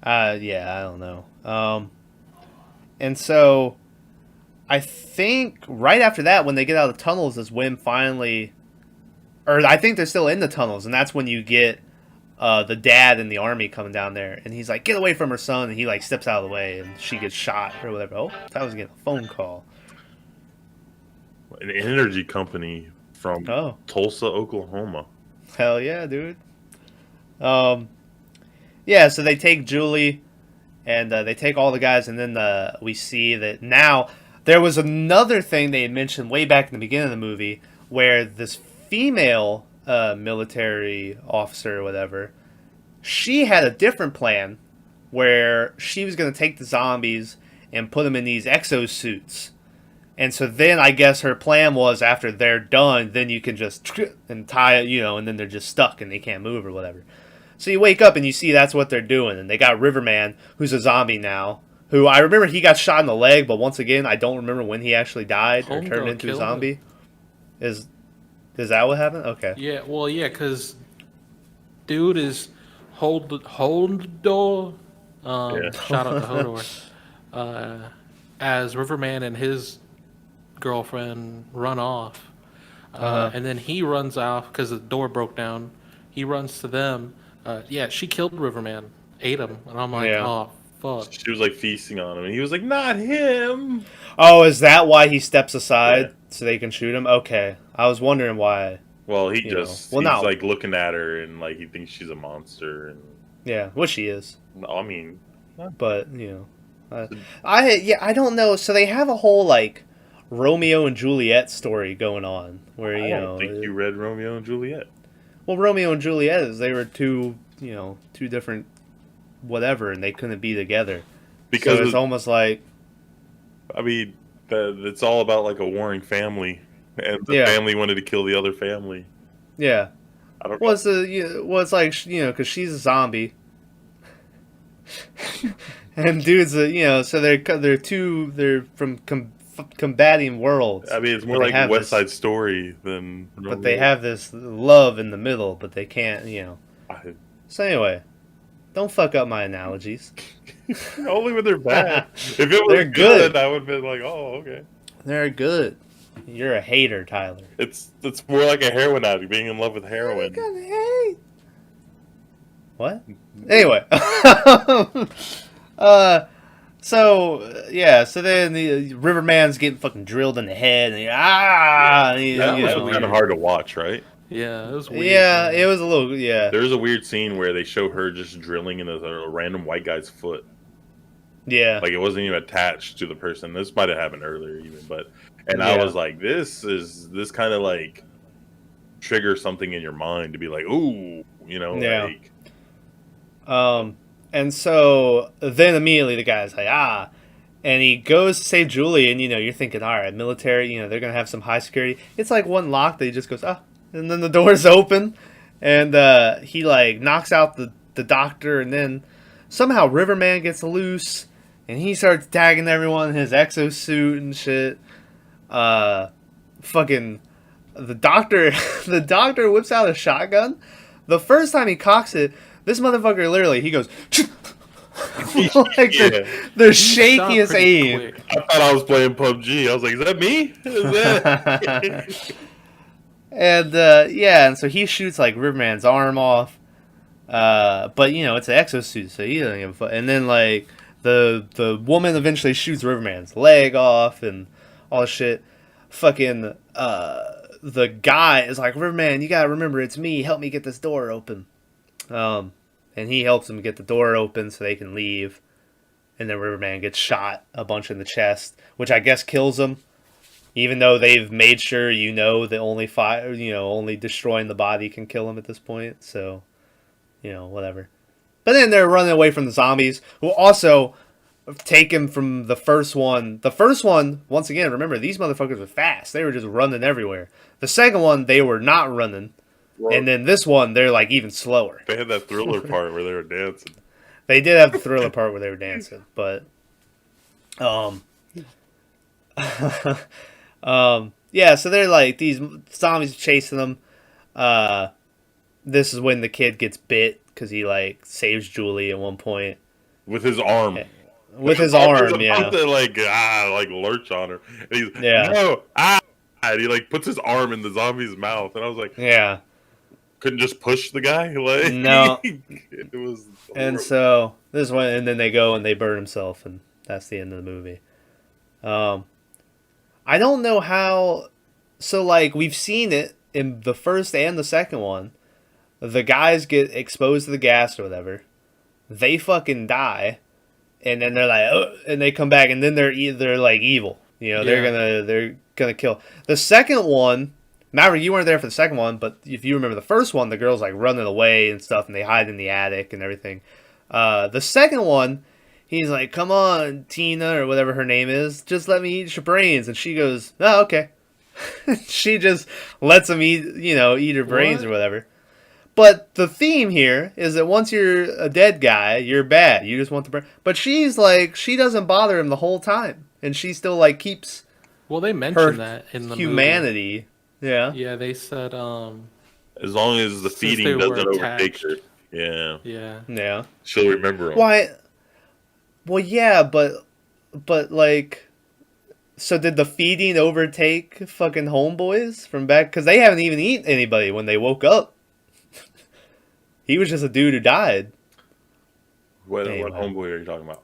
I don't know. And so I think right after that, when they get out of the tunnels, is when finally, or I think they're still in the tunnels, and that's when you get the dad in the army coming down there, and he's like, "Get away from her son," and he like steps out of the way, and she gets shot or whatever. Oh, I was getting a phone call. An energy company from Tulsa, Oklahoma. Hell yeah, dude. Yeah, so they take Julie, and they take all the guys, and then we see that now there was another thing they had mentioned way back in the beginning of the movie where this female military officer or whatever, she had a different plan where she was going to take the zombies and put them in these exosuits. And so then I guess her plan was after they're done, then you can just and tie it, and then they're just stuck and they can't move or whatever. So you wake up and you see that's what they're doing. And they got Riverman, who's a zombie now, who I remember he got shot in the leg, but once again, I don't remember when he actually died or turned into a zombie. Is that what happened? Okay. Yeah, well, yeah, because dude is Hodor. Shout out to Hodor. As Riverman and his girlfriend run off. And then he runs off because the door broke down. He runs to them. She killed Riverman, ate him. And I'm like, oh, fuck. She was like feasting on him. And he was like, not him. Oh, is that why he steps aside so they can shoot him? Okay. I was wondering why. Well, he's like looking at her and like he thinks she's a monster. And yeah, well, she is. No, I mean. But, I don't know. So they have a whole like Romeo and Juliet story going on where I don't think you read Romeo and Juliet. Well, Romeo and Juliet is they were two different whatever, and they couldn't be together because it's almost like, I mean, it's all about like a warring family, and the family wanted to kill the other family. Yeah, I don't. Well, it's like because she's a zombie. And dudes, so they're from combating worlds. I mean, it's more like West Side Story than. But they have this love in the middle, but they can't, So anyway, don't fuck up my analogies. Only when they're bad. If it was good, I would have been like, oh, okay. They're good. You're a hater, Tyler. It's more like a heroin addict being in love with heroin. I'm gonna hate. What? Anyway. So then the Riverman's getting fucking drilled in the head, and that was kind of hard to watch, right? Yeah, it was weird. Yeah, it was a little, There's a weird scene where they show her just drilling in a random white guy's foot. Yeah. Like, it wasn't even attached to the person. This might have happened earlier even, I was like, this kind of like triggers something in your mind to be like, ooh, like. And so then immediately the guy's like, and he goes to save Julie, and you're thinking, all right, military, they're gonna have some high security. It's like one lock that he just goes, and then the door's open, and he like knocks out the doctor, and then somehow Riverman gets loose, and he starts tagging everyone in his exosuit and shit. Fucking the doctor whips out a shotgun. The first time he cocks it, this motherfucker literally, he goes like the shakiest aim. Quick. I thought I was playing PUBG. I was like, is that me? Is that? And and so he shoots like Riverman's arm off. But it's an exosuit, so he doesn't give a fuck. And then like the woman eventually shoots Riverman's leg off and all this shit. Fucking the guy is like, Riverman, you gotta remember it's me. Help me get this door open. And he helps him get the door open so they can leave. And then Riverman gets shot a bunch in the chest, which I guess kills him. Even though they've made sure that only destroying the body can kill him at this point. So, whatever. But then they're running away from the zombies, who also take him from the first one. The first one, once again, remember, these motherfuckers were fast. They were just running everywhere. The second one, they were not running. Well, and then this one, they're like even slower. They had that Thriller part where they were dancing. They did have the Thriller part where they were dancing, but so they're like, these zombies chasing them. This is when the kid gets bit because he like saves Julie at one point with his arm. with his Zombie's arm, yeah. about to like lurch on her. And he's Yeah. no, and he like puts his arm in the zombie's mouth, and I was like, Yeah. couldn't just push the guy. Like No. it was. And Horrible. so this one, and then they go and they burn himself, and that's the end of the movie. I don't know how. So like we've seen it in the first and the second one. The guys get exposed to the gas or whatever. They fucking die, and then they're like, oh, and they come back, and then they're like evil. You know, they're gonna kill. The second one, Maverick, you weren't there for the second one, but if you remember the first one, the girl's like running away and stuff, and they hide in the attic and everything. The second one, he's like, "Come on, Tina," or whatever her name is, "just let me eat your brains," and she goes, "Oh, okay." She just lets him eat her brains or whatever. But the theme here is that once you're a dead guy, you're bad. You just want the brain. But she's like, she doesn't bother him the whole time, and she still like keeps. Well, they her mentioned that in the humanity. movie. Yeah. Yeah, they said As long as the since feeding they were doesn't overtake attached. her, yeah, Yeah. she'll remember him. Why? Well, yeah, but like, so did the feeding overtake fucking homeboys from back? Because they haven't even eaten anybody when they woke up. He was just a dude who died. What Anyway. homeboy are you talking about?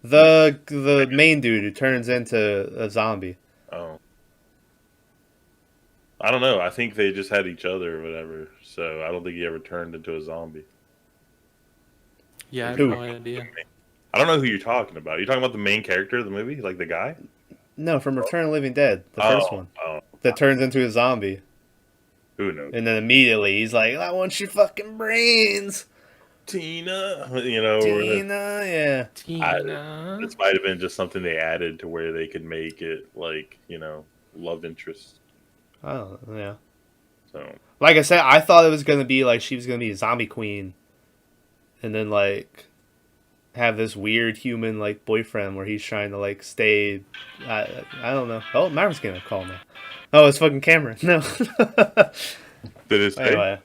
The main dude who turns into a zombie. Oh, I don't know. I think they just had each other or whatever. So I don't think he ever turned into a zombie. Yeah, I have Who? no idea. I don't know who you're talking about. You're talking about the main character of the movie, like the guy. No, from Return of the Living Dead, the first one. Oh, That turns into a zombie. who knows? And then immediately he's like, I want your fucking brains. Tina, Tina, yeah. Tina. this might have been just something they added to where they could make it like love interest. Oh, yeah. So Like I said, I thought it was going to be like she was going to be a zombie queen. And then like have this weird human like boyfriend where he's trying to like stay. I don't know. Oh, Maverick's going to call now. Oh, it's fucking Cameron. No. did it say? Anyway.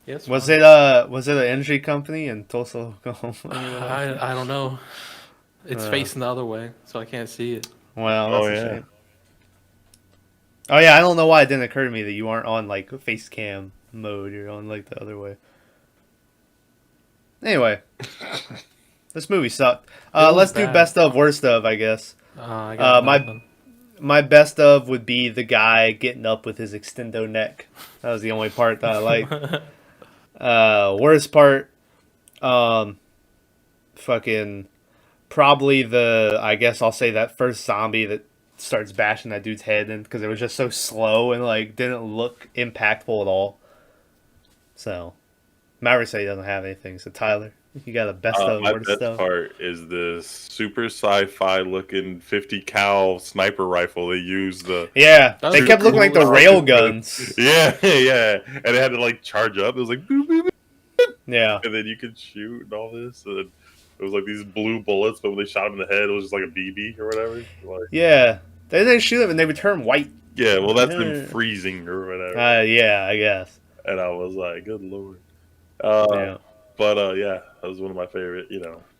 Yes. Was fine. it an energy company in Tulsa, Oklahoma? I don't know. It's facing the other way, so I can't see it. Well, Oh, that's a yeah. shame. Oh yeah, I don't know why it didn't occur to me that you aren't on like face cam mode. You're on like the other way. Anyway, this movie sucked. was Let's do bad. best of, worst of, I guess. I got nothing. My best of would be the guy getting up with his extendo neck. That was the only part that I liked. Worst part, fucking probably I guess I'll say that first zombie that starts bashing that dude's head in because it was just so slow and like didn't look impactful at all. So, Maverick said he doesn't have anything. So Tyler, you got a best of, My worst best of? part is this super sci-fi looking 50 cal sniper rifle they used. Yeah, That they was kept looking like the cool. rail guns. Yeah, and it had to like charge up. It was like boop, boop, boop, Yeah, and then you could shoot and all this. And it was like these blue bullets, but when they shot him in the head, it was just like a BB or whatever. Like, yeah. They didn't shoot them and they would turn white. yeah, well, that's Yeah. them freezing or whatever. Yeah, I guess. And I was like, good lord. Yeah. But yeah, that was one of my favorite,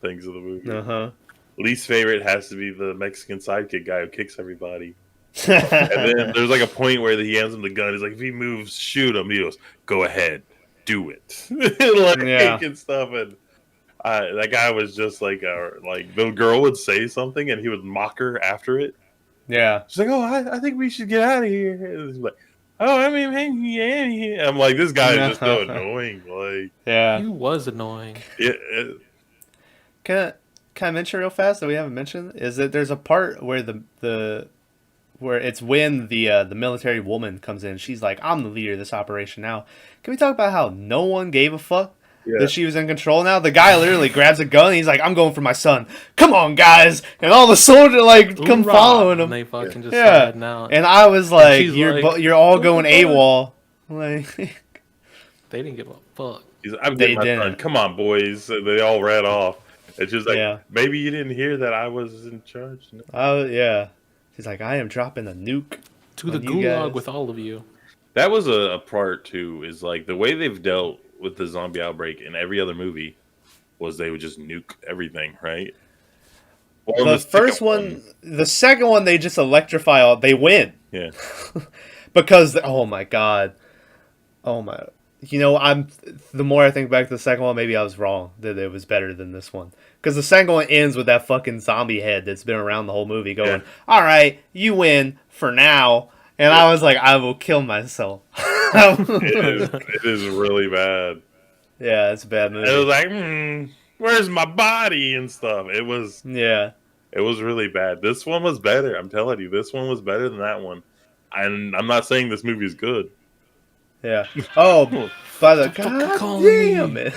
things of the movie. Uh Least favorite has to be the Mexican sidekick guy who kicks everybody. huh. And then there's like a point where he hands him the gun. He's like, if he moves, shoot him. He goes, go ahead, do it. Like, Yeah. and stuff. And that guy was just like the girl would say something and he would mock her after it. Yeah. She's like, oh, I think we should get out of here. And he's like, oh, I mean, yeah. I'm like, this guy is just so annoying. Like, Yeah. He was annoying. Can I mention real fast that we haven't mentioned is that there's a part where where it's when the military woman comes in. She's like, I'm the leader of this operation now. Can we talk about how no one gave a fuck that she was in control now? The guy literally grabs a gun and he's like, I'm going for my son. Come on, guys. And all the soldiers come Hoorah! following him. And they fucking just Yeah. started out. And I was like, she's you're like, you're all "What going the fuck?" AWOL. Like, They didn't give a fuck. he's like, I'm They getting my son. didn't. Come on, boys. And they all ran off. It's just like, Yeah. maybe you didn't hear that I was in charge. No. oh yeah. She's like, I am dropping a nuke. To the On you gulag guys. with all of you. That was a part too, is like the way they've dealt with the zombie outbreak in every other movie was they would just nuke everything, right? Well, The first one, the second one, they just electrify all. They win. Yeah. Because oh my god, oh my, the more I think back to the second one, maybe I was wrong that it was better than this one. Because the second one ends with that fucking zombie head that's been around the whole movie going, "All right, you win for now," and I was like, "I will kill myself." It is really bad. Yeah, it's a bad movie. It was like, where's my body and stuff. It was really bad. This one was better. I'm telling you, this one was better than that one. And I'm not saying this movie is good. Yeah. Oh, by the god damn it.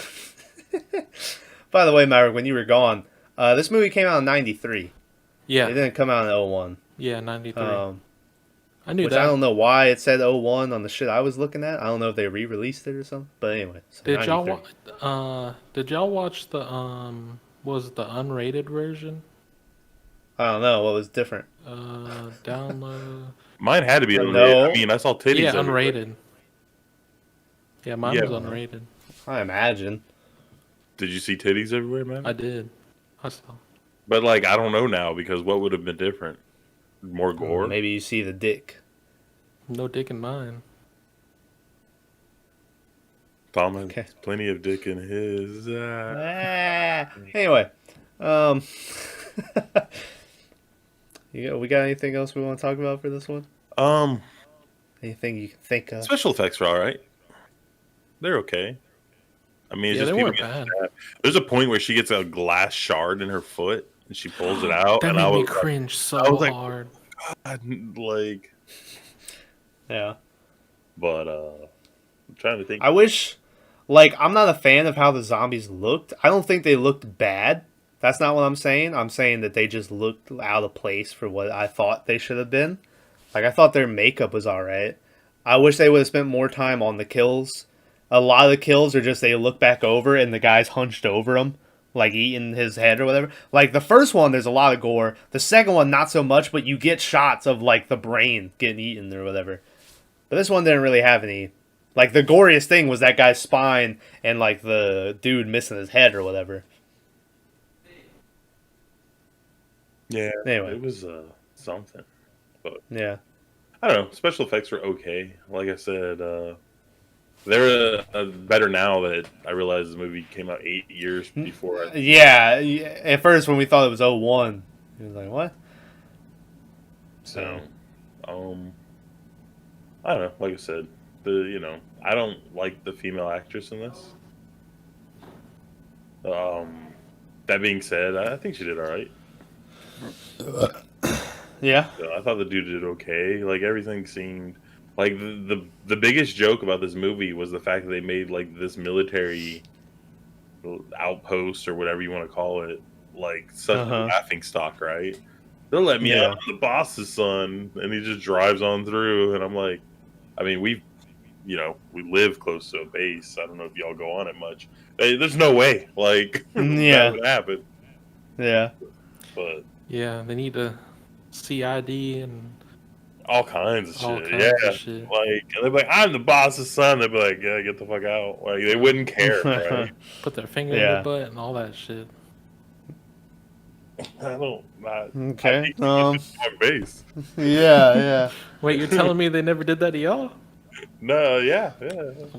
By the way, Maverick, when you were gone, this movie came out in '93. Yeah. It didn't come out in '01. Yeah, '93. I knew which that. I don't know why it said '01 on the shit I was looking at. I don't know if they re-released it or something. But anyway, so Did 93. y'all watch the was it the unrated version? I don't know what was different. Download. Mine had to be unrated. No. I mean, I saw titties. Yeah, everywhere. unrated. Yeah, mine was unrated. I imagine. Did you see titties everywhere, man? I did. I saw. But like, I don't know now because what would have been different? More gore? Maybe you see the dick. No dick in mine. Tom has plenty of dick in his. Anyway, we got anything else we want to talk about for this one? Anything you can think of? Special effects are all right. They're okay. I mean, it's just they people weren't getting bad. stabbed. There's a point where she gets a glass shard in her foot and she pulls it out, That and made I me was cringe so like, hard. like, Yeah. but I'm trying to think. I wish, like, I'm not a fan of how the zombies looked. I don't think they looked bad. That's not what I'm saying. I'm saying that they just looked out of place for what I thought they should have been. Like, I thought their makeup was alright. I wish they would have spent more time on the kills. A lot of the kills are just they look back over and the guy's hunched over him, like eating his head or whatever. Like, the first one, there's a lot of gore. The second one, not so much, but you get shots of, like, the brain getting eaten or whatever. But this one didn't really have any. Like, the goriest thing was that guy's spine and, like, the dude missing his head or whatever. Yeah, Anyway. it was something. But Yeah. I don't know. Special effects were okay. Like I said, they're better now that I realize the movie came out 8 years before. Yeah. At first, when we thought it was '01, it was like, what? So, I don't know. Like I said, I don't like the female actress in this. That being said, I think she did all right. Yeah. I thought the dude did okay. Like, everything seemed like the biggest joke about this movie was the fact that they made like this military outpost or whatever you want to call it, like such a laughing stock, right? They'll let me out, I'm the boss's son, and he just drives on through, and I'm like, I mean, we live close to a base. I don't know if y'all go on it much. There's no way, like, that would happen. Yeah. But yeah, they need to CID and all kinds of all shit. kinds of shit. Like, and they'd be like, I'm the boss's son. They'd be like, yeah, get the fuck out. Like, they wouldn't care, right? Put their finger in their butt and all that shit. Okay. Base. Yeah. Wait, you're telling me they never did that to y'all? No, yeah.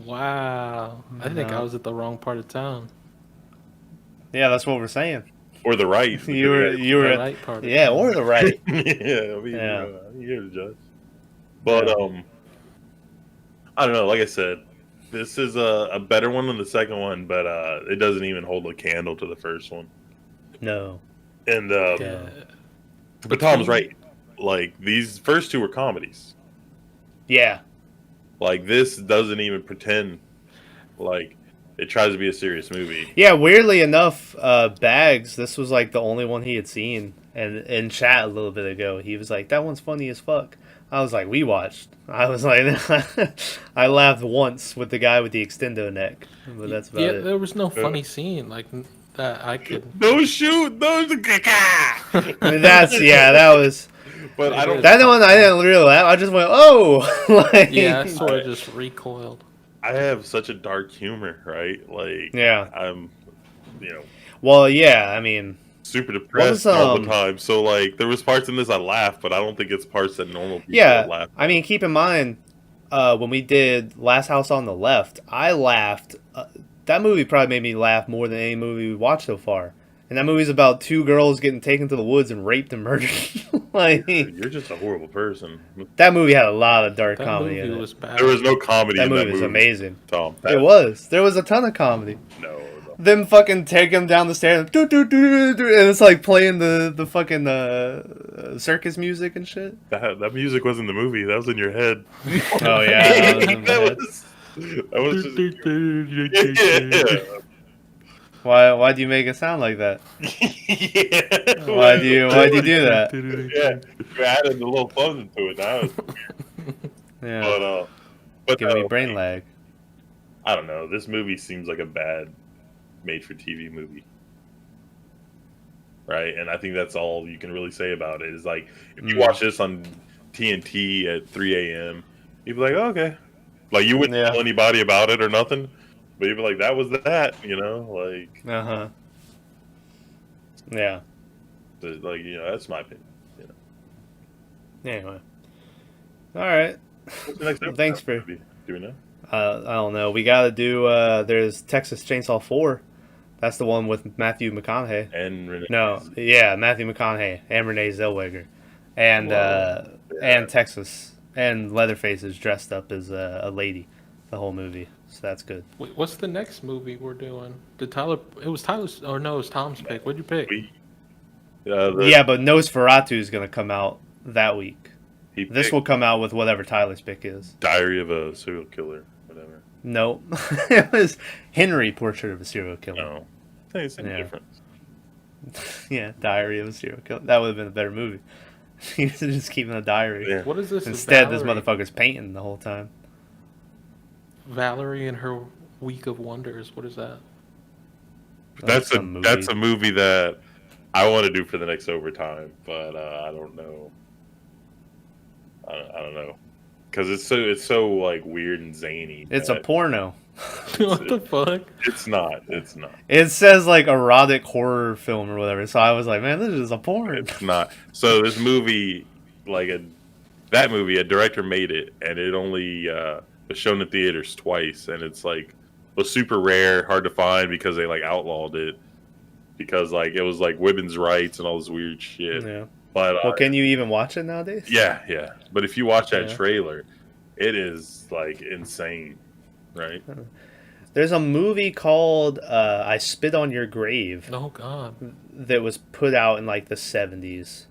Wow. I think I was at the wrong part of town. Yeah, that's what we're saying. Or the right. You were The right part of town. or the right. You're the judge. But I don't know. Like I said, this is a better one than the second one, but it doesn't even hold a candle to the first one. No. And but Tom's right. Like, these first two were comedies. Yeah. Like, this doesn't even pretend like it tries to be a serious movie. Yeah, weirdly enough, Bags, this was like the only one he had seen. And in chat a little bit ago, he was like, that one's funny as fuck. I was like, we watched. I was like, I laughed once with the guy with the extendo neck. But that's about it. There was no funny scene like that I could. Don't shoot! Those I mean, that was... But I don't... That one, I didn't really laugh. I just went, oh! Like, yeah, I sort of just recoiled. I have such a dark humor, right? Like, yeah. Well, yeah, I mean, super depressed was all the time. So like, there was parts in this I laughed, but I don't think it's parts that normal people would yeah, laugh. I mean, keep in mind, when we did Last House on the Left, I laughed. That movie probably made me laugh more than any movie we watched so far. And that movie's about two girls getting taken to the woods and raped and murdered. Like, You're just a horrible person. that movie had a lot of dark That comedy movie in it. was bad. There was no comedy That in movie that was movie. amazing. Tom, It was. There was a ton of comedy. No. Them fucking take him down the stairs, and it's like playing the fucking circus music and shit. That music wasn't the movie. That was in your head. Oh yeah, that was in my head. That was just. Yeah. Why do you make it sound like that? Yeah. Why do you do that? Yeah, you added a little fun into it. Now, Yeah, but giving me brain lag. I don't know. This movie seems like a bad made-for-TV movie, right? And I think that's all you can really say about it. Is like if you watch this on TNT at 3 a.m., you'd be like, oh, okay, like you wouldn't tell anybody about it or nothing, but you'd be like, that was that, like. Yeah. Like that's my opinion. Anyway. All right. What's the next Well, thanks for. movie? Do we know? I don't know. We got to do. There's Texas Chainsaw 4. That's the one with Matthew McConaughey. And Renee. No, yeah, Matthew McConaughey and Renee Zellweger, and and Texas and Leatherface is dressed up as a lady, the whole movie. So that's good. Wait, what's the next movie we're doing? It was Tyler's, or no, it was Tom's pick. What'd you pick? Yeah, but Nosferatu is gonna come out that week. This will picked come out with whatever Tyler's pick is. Diary of a Serial Killer, whatever. No, it was Henry, Portrait of a Serial Killer. No, I think it's any difference. Yeah, Diary of a Serial Killer. That would have been a better movie. He's just keeping a diary. Yeah. What is this? Instead, Valerie? this motherfucker's painting the whole time. Valerie and her Week of Wonders. What is that? That's a movie that I want to do for the next overtime, but I don't know. I don't know, because it's so like weird and zany. It's a porno. What the fuck? It's not. It says like erotic horror film or whatever. So I was like, man, this is a porn. It's not. So this movie, that movie, a director made it, and it only was shown in theaters twice, and it's like was super rare, hard to find because they like outlawed it because like it was like women's rights and all this weird shit. Yeah. But well, can you even watch it nowadays? Yeah. But if you watch that trailer, it is like insane, right? There's a movie called I Spit on Your Grave. Oh God. That was put out in like the 70s.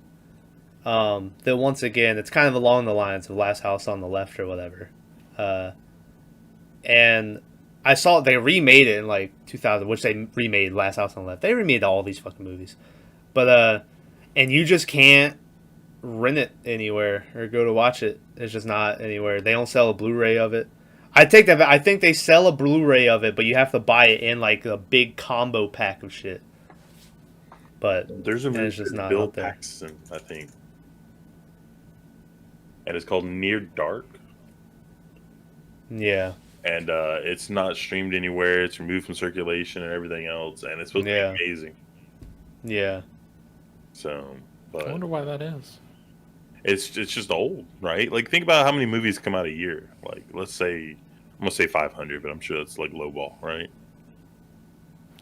That once again, it's kind of along the lines of Last House on the Left or whatever. And I saw they remade it in like 2000, which they remade Last House on the Left. They remade all these fucking movies. But and you just can't rent it anywhere or go to watch it. It's just not anywhere. They don't sell a Blu-ray of it. I think they sell a Blu-ray of it, but you have to buy it in like a big combo pack of shit. But there's a movie it's just not Bill out there. Paxton, I think, and it's called Near Dark. Yeah. And it's not streamed anywhere. It's removed from circulation and everything else, and it's supposed to be amazing. Yeah. So, but I wonder why that is. It's just old, right? Like, think about how many movies come out a year. Like, let's say, I'm gonna say 500, but I'm sure that's like lowball, right?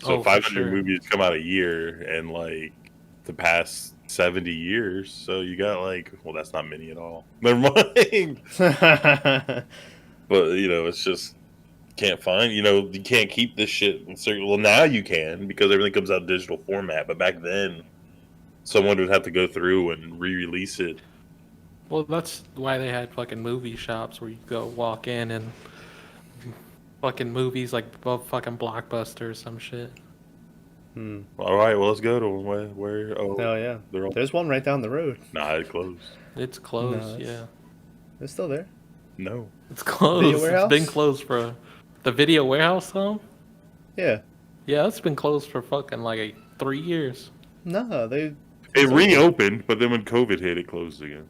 So 500 movies come out a year, and like the past 70 years. So you got like, well, that's not many at all. Never mind. But it's just can't find. You can't keep this shit in certain. Well, now you can because everything comes out in digital format. But back then, someone would have to go through and re-release it. Well, that's why they had fucking movie shops where you go walk in and fucking movies like fucking Blockbuster or some shit. All right, well, let's go to where. Oh, hell yeah. There's one right down the road. Nah, it closed. It's closed. Yeah. It's still there. No. It's closed. Video Warehouse? It's been closed for the Video Warehouse, though? Yeah. Yeah, it's been closed for fucking like 3 years. No, It reopened, but then when COVID hit, it closed again.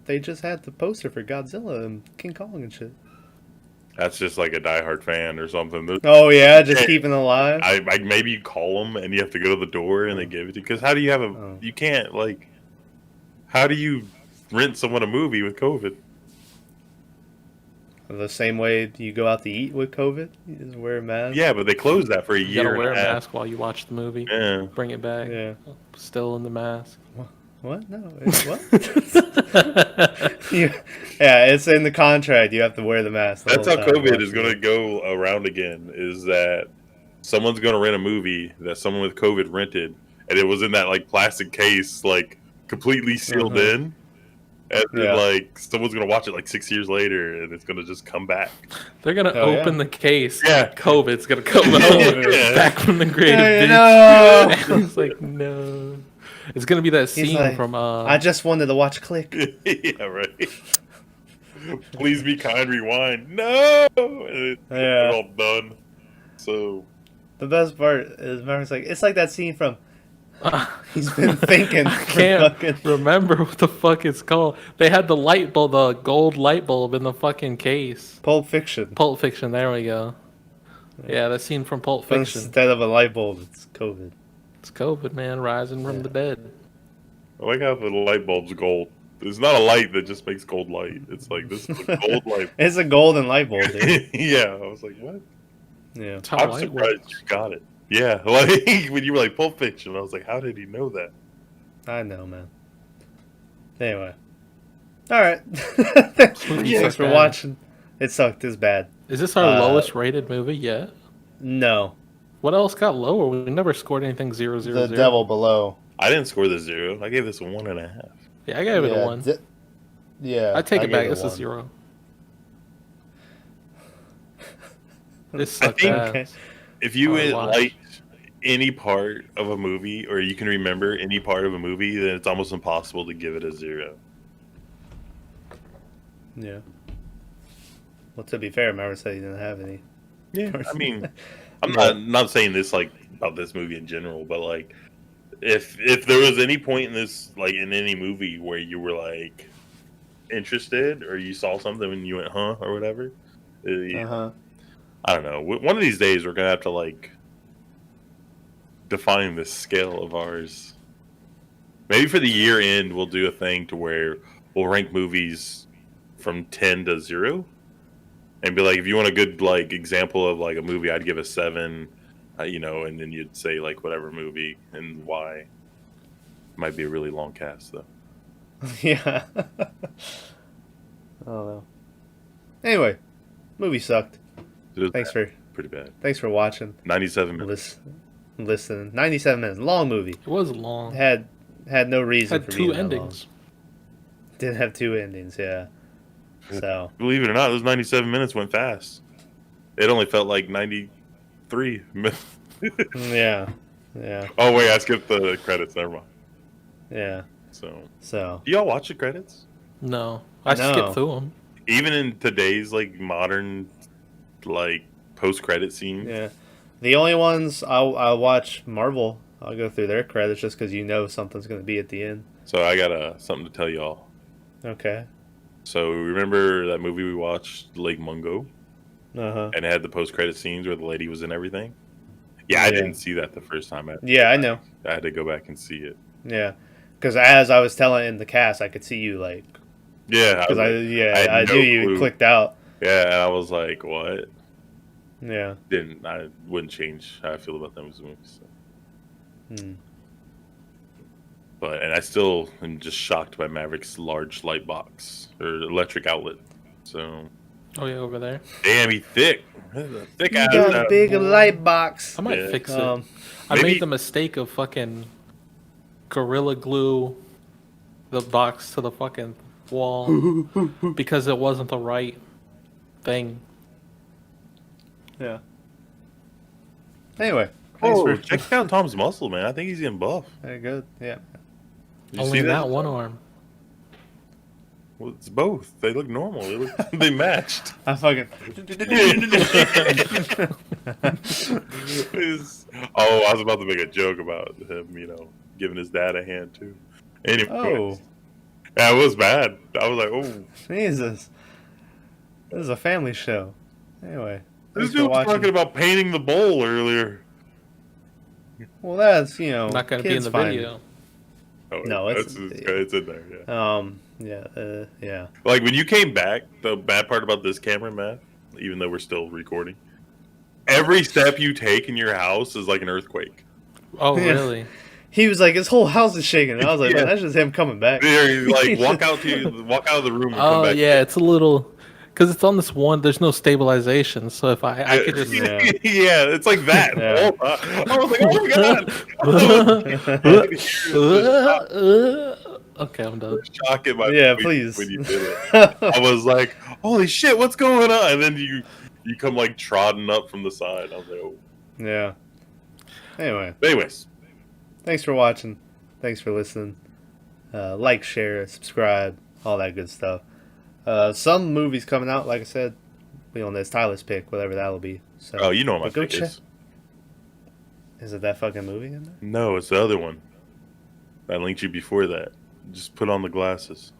They just had the poster for Godzilla and King Kong and shit. That's just like a diehard fan or something. Oh yeah, just keeping it alive. I maybe you call them and you have to go to the door and they give it to you. Because how do you have you can't like, how do you rent someone a movie with COVID? The same way you go out to eat with COVID, you just wear a mask. Yeah, but they closed that for a You year. gotta wear a and a half. mask while you watch the movie. Yeah. Bring it back. Yeah. Still in the mask. What? No. What? Yeah, it's in the contract. You have to wear the mask. That's how COVID is going to go around again. Is that someone's going to rent a movie that someone with COVID rented, and it was in that like plastic case, like completely sealed in. And then, like, someone's going to watch it like 6 years later, and it's going to just come back. They're going to open the case. Yeah. COVID's going to come out back from the grave. No. It's like, no. It's going to be that scene from... I just wanted to watch Click. Yeah, right. Please be kind, rewind. No! And it's all done. So... The best part is, it's like that scene from... He's been thinking. I can't remember what the fuck it's called. They had the light bulb, the gold light bulb in the fucking case. Pulp Fiction. Pulp Fiction, there we go. Yeah, that scene from Pulp Fiction. Instead of a light bulb, it's COVID. It's COVID, man, rising from the dead. I like how the light bulb's gold. It's not a light that just makes gold light. It's like, this is a gold light. It's a golden light bulb, dude. Yeah, I was like, what? Yeah. I'm surprised you got it. Yeah, like when you were like Pulp Fiction, I was like, how did he know that? I know, man. Anyway. Alright. Thanks for watching. It sucked. It's bad. Is this our lowest rated movie yet? No. What else got lower? We never scored anything 0, 0, The 0. Devil Below. I didn't score the 0. I gave this a 1.5. Yeah, I gave it a 1. Yeah. I take it back. It's a 1. 0. This sucked ass. If you like any part of a movie, or you can remember any part of a movie, then it's almost impossible to give it a 0. Yeah. Well, to be fair, Maverick said he didn't have any. Yeah, I mean, I'm not saying this like about this movie in general, but like, if there was any point in this, like in any movie where you were like interested, or you saw something and you went, huh, or whatever. I don't know. One of these days, we're gonna have to like define this scale of ours. Maybe for the year end, we'll do a thing to where we'll rank movies from 10 to 0, and be like, if you want a good like example of like a movie, I'd give a 7, you know, and then you'd say like whatever movie and why. Might be a really long cast though. Yeah. I don't know. Anyway, movie sucked. Thanks for pretty bad. Thanks for watching. 97 minutes. Listen, 97 minutes. Long movie. It was long. Had no reason Had for 2 being endings. That long. Did have 2 endings, yeah. So believe it or not, those 97 minutes went fast. It only felt like 93 minutes. Yeah. Oh wait, I skipped the credits. Never mind. Yeah. So. Do y'all watch the credits? No, I skipped through them. Even in today's like modern, like post-credit scenes. Yeah. The only ones I'll watch Marvel. I'll go through their credits just because you know something's going to be at the end. So I got something to tell y'all. Okay. So remember that movie we watched, Lake Mungo? Uh-huh. And it had the post-credit scenes where the lady was in everything? Yeah, I didn't see that the first time. I know. I had to go back and see it. Yeah. Because as I was telling in the cast, I could see you like... Yeah. Because I knew you clicked out. Yeah, and I was like, what? Yeah. I wouldn't change how I feel about those movies. So. And I still am just shocked by Maverick's large light box or electric outlet. So. Oh yeah, over there. Damn, he's thick. Thick ass. You got a big light box. I might fix it. I made the mistake of fucking Gorilla Glue the box to the fucking wall because it wasn't the right thing. Yeah. Anyway. Check out Tom's muscle, man. I think he's getting buff. Very good. Yeah. Only that one arm. Well, it's both. They look normal. They matched. I fucking. I was about to make a joke about him, giving his dad a hand too. Anyway, yeah, it was bad. I was like, oh, Jesus, this is a family show. Anyway, This thanks dude for was watching. talking about painting the bowl earlier. Well, that's, you know, Not going to be in the video. Oh, No, it's in there. Yeah. Yeah. Like when you came back, the bad part about this camera, Matt, even though we're still recording, every step you take in your house is like an earthquake. Oh, Yeah. really? He was like, his whole house is shaking. And I was like, Yeah. man, that's just him coming back. He's like, walk out of the room and come Oh, back. yeah, it's a little... Because it's on this one, there's no stabilization. So if I could just... Yeah. Yeah, it's like that. Yeah. I was like, oh my god. Okay, I'm done. Shock in my Yeah, face please. when you did it. I was like, holy shit, what's going on? And then you come like trotting up from the side. I was like, oh. Yeah. Anyway, Anyways, thanks for watching. Thanks for listening. Like, share, subscribe, all that good stuff. Some movies coming out, like I said, we don't know, it's Tyler's pick, whatever that'll be. So, oh, you know what my but go pick check. is. Is it that fucking movie in there? No, it's the other one. I linked you before that. Just put on the glasses.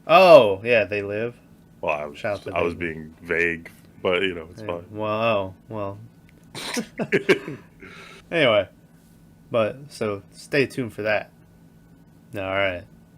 Oh, yeah, They Live. Well, Shout out to I was David. being vague, but you know, it's Yeah. fine. Well. Anyway, but so stay tuned for that. All right.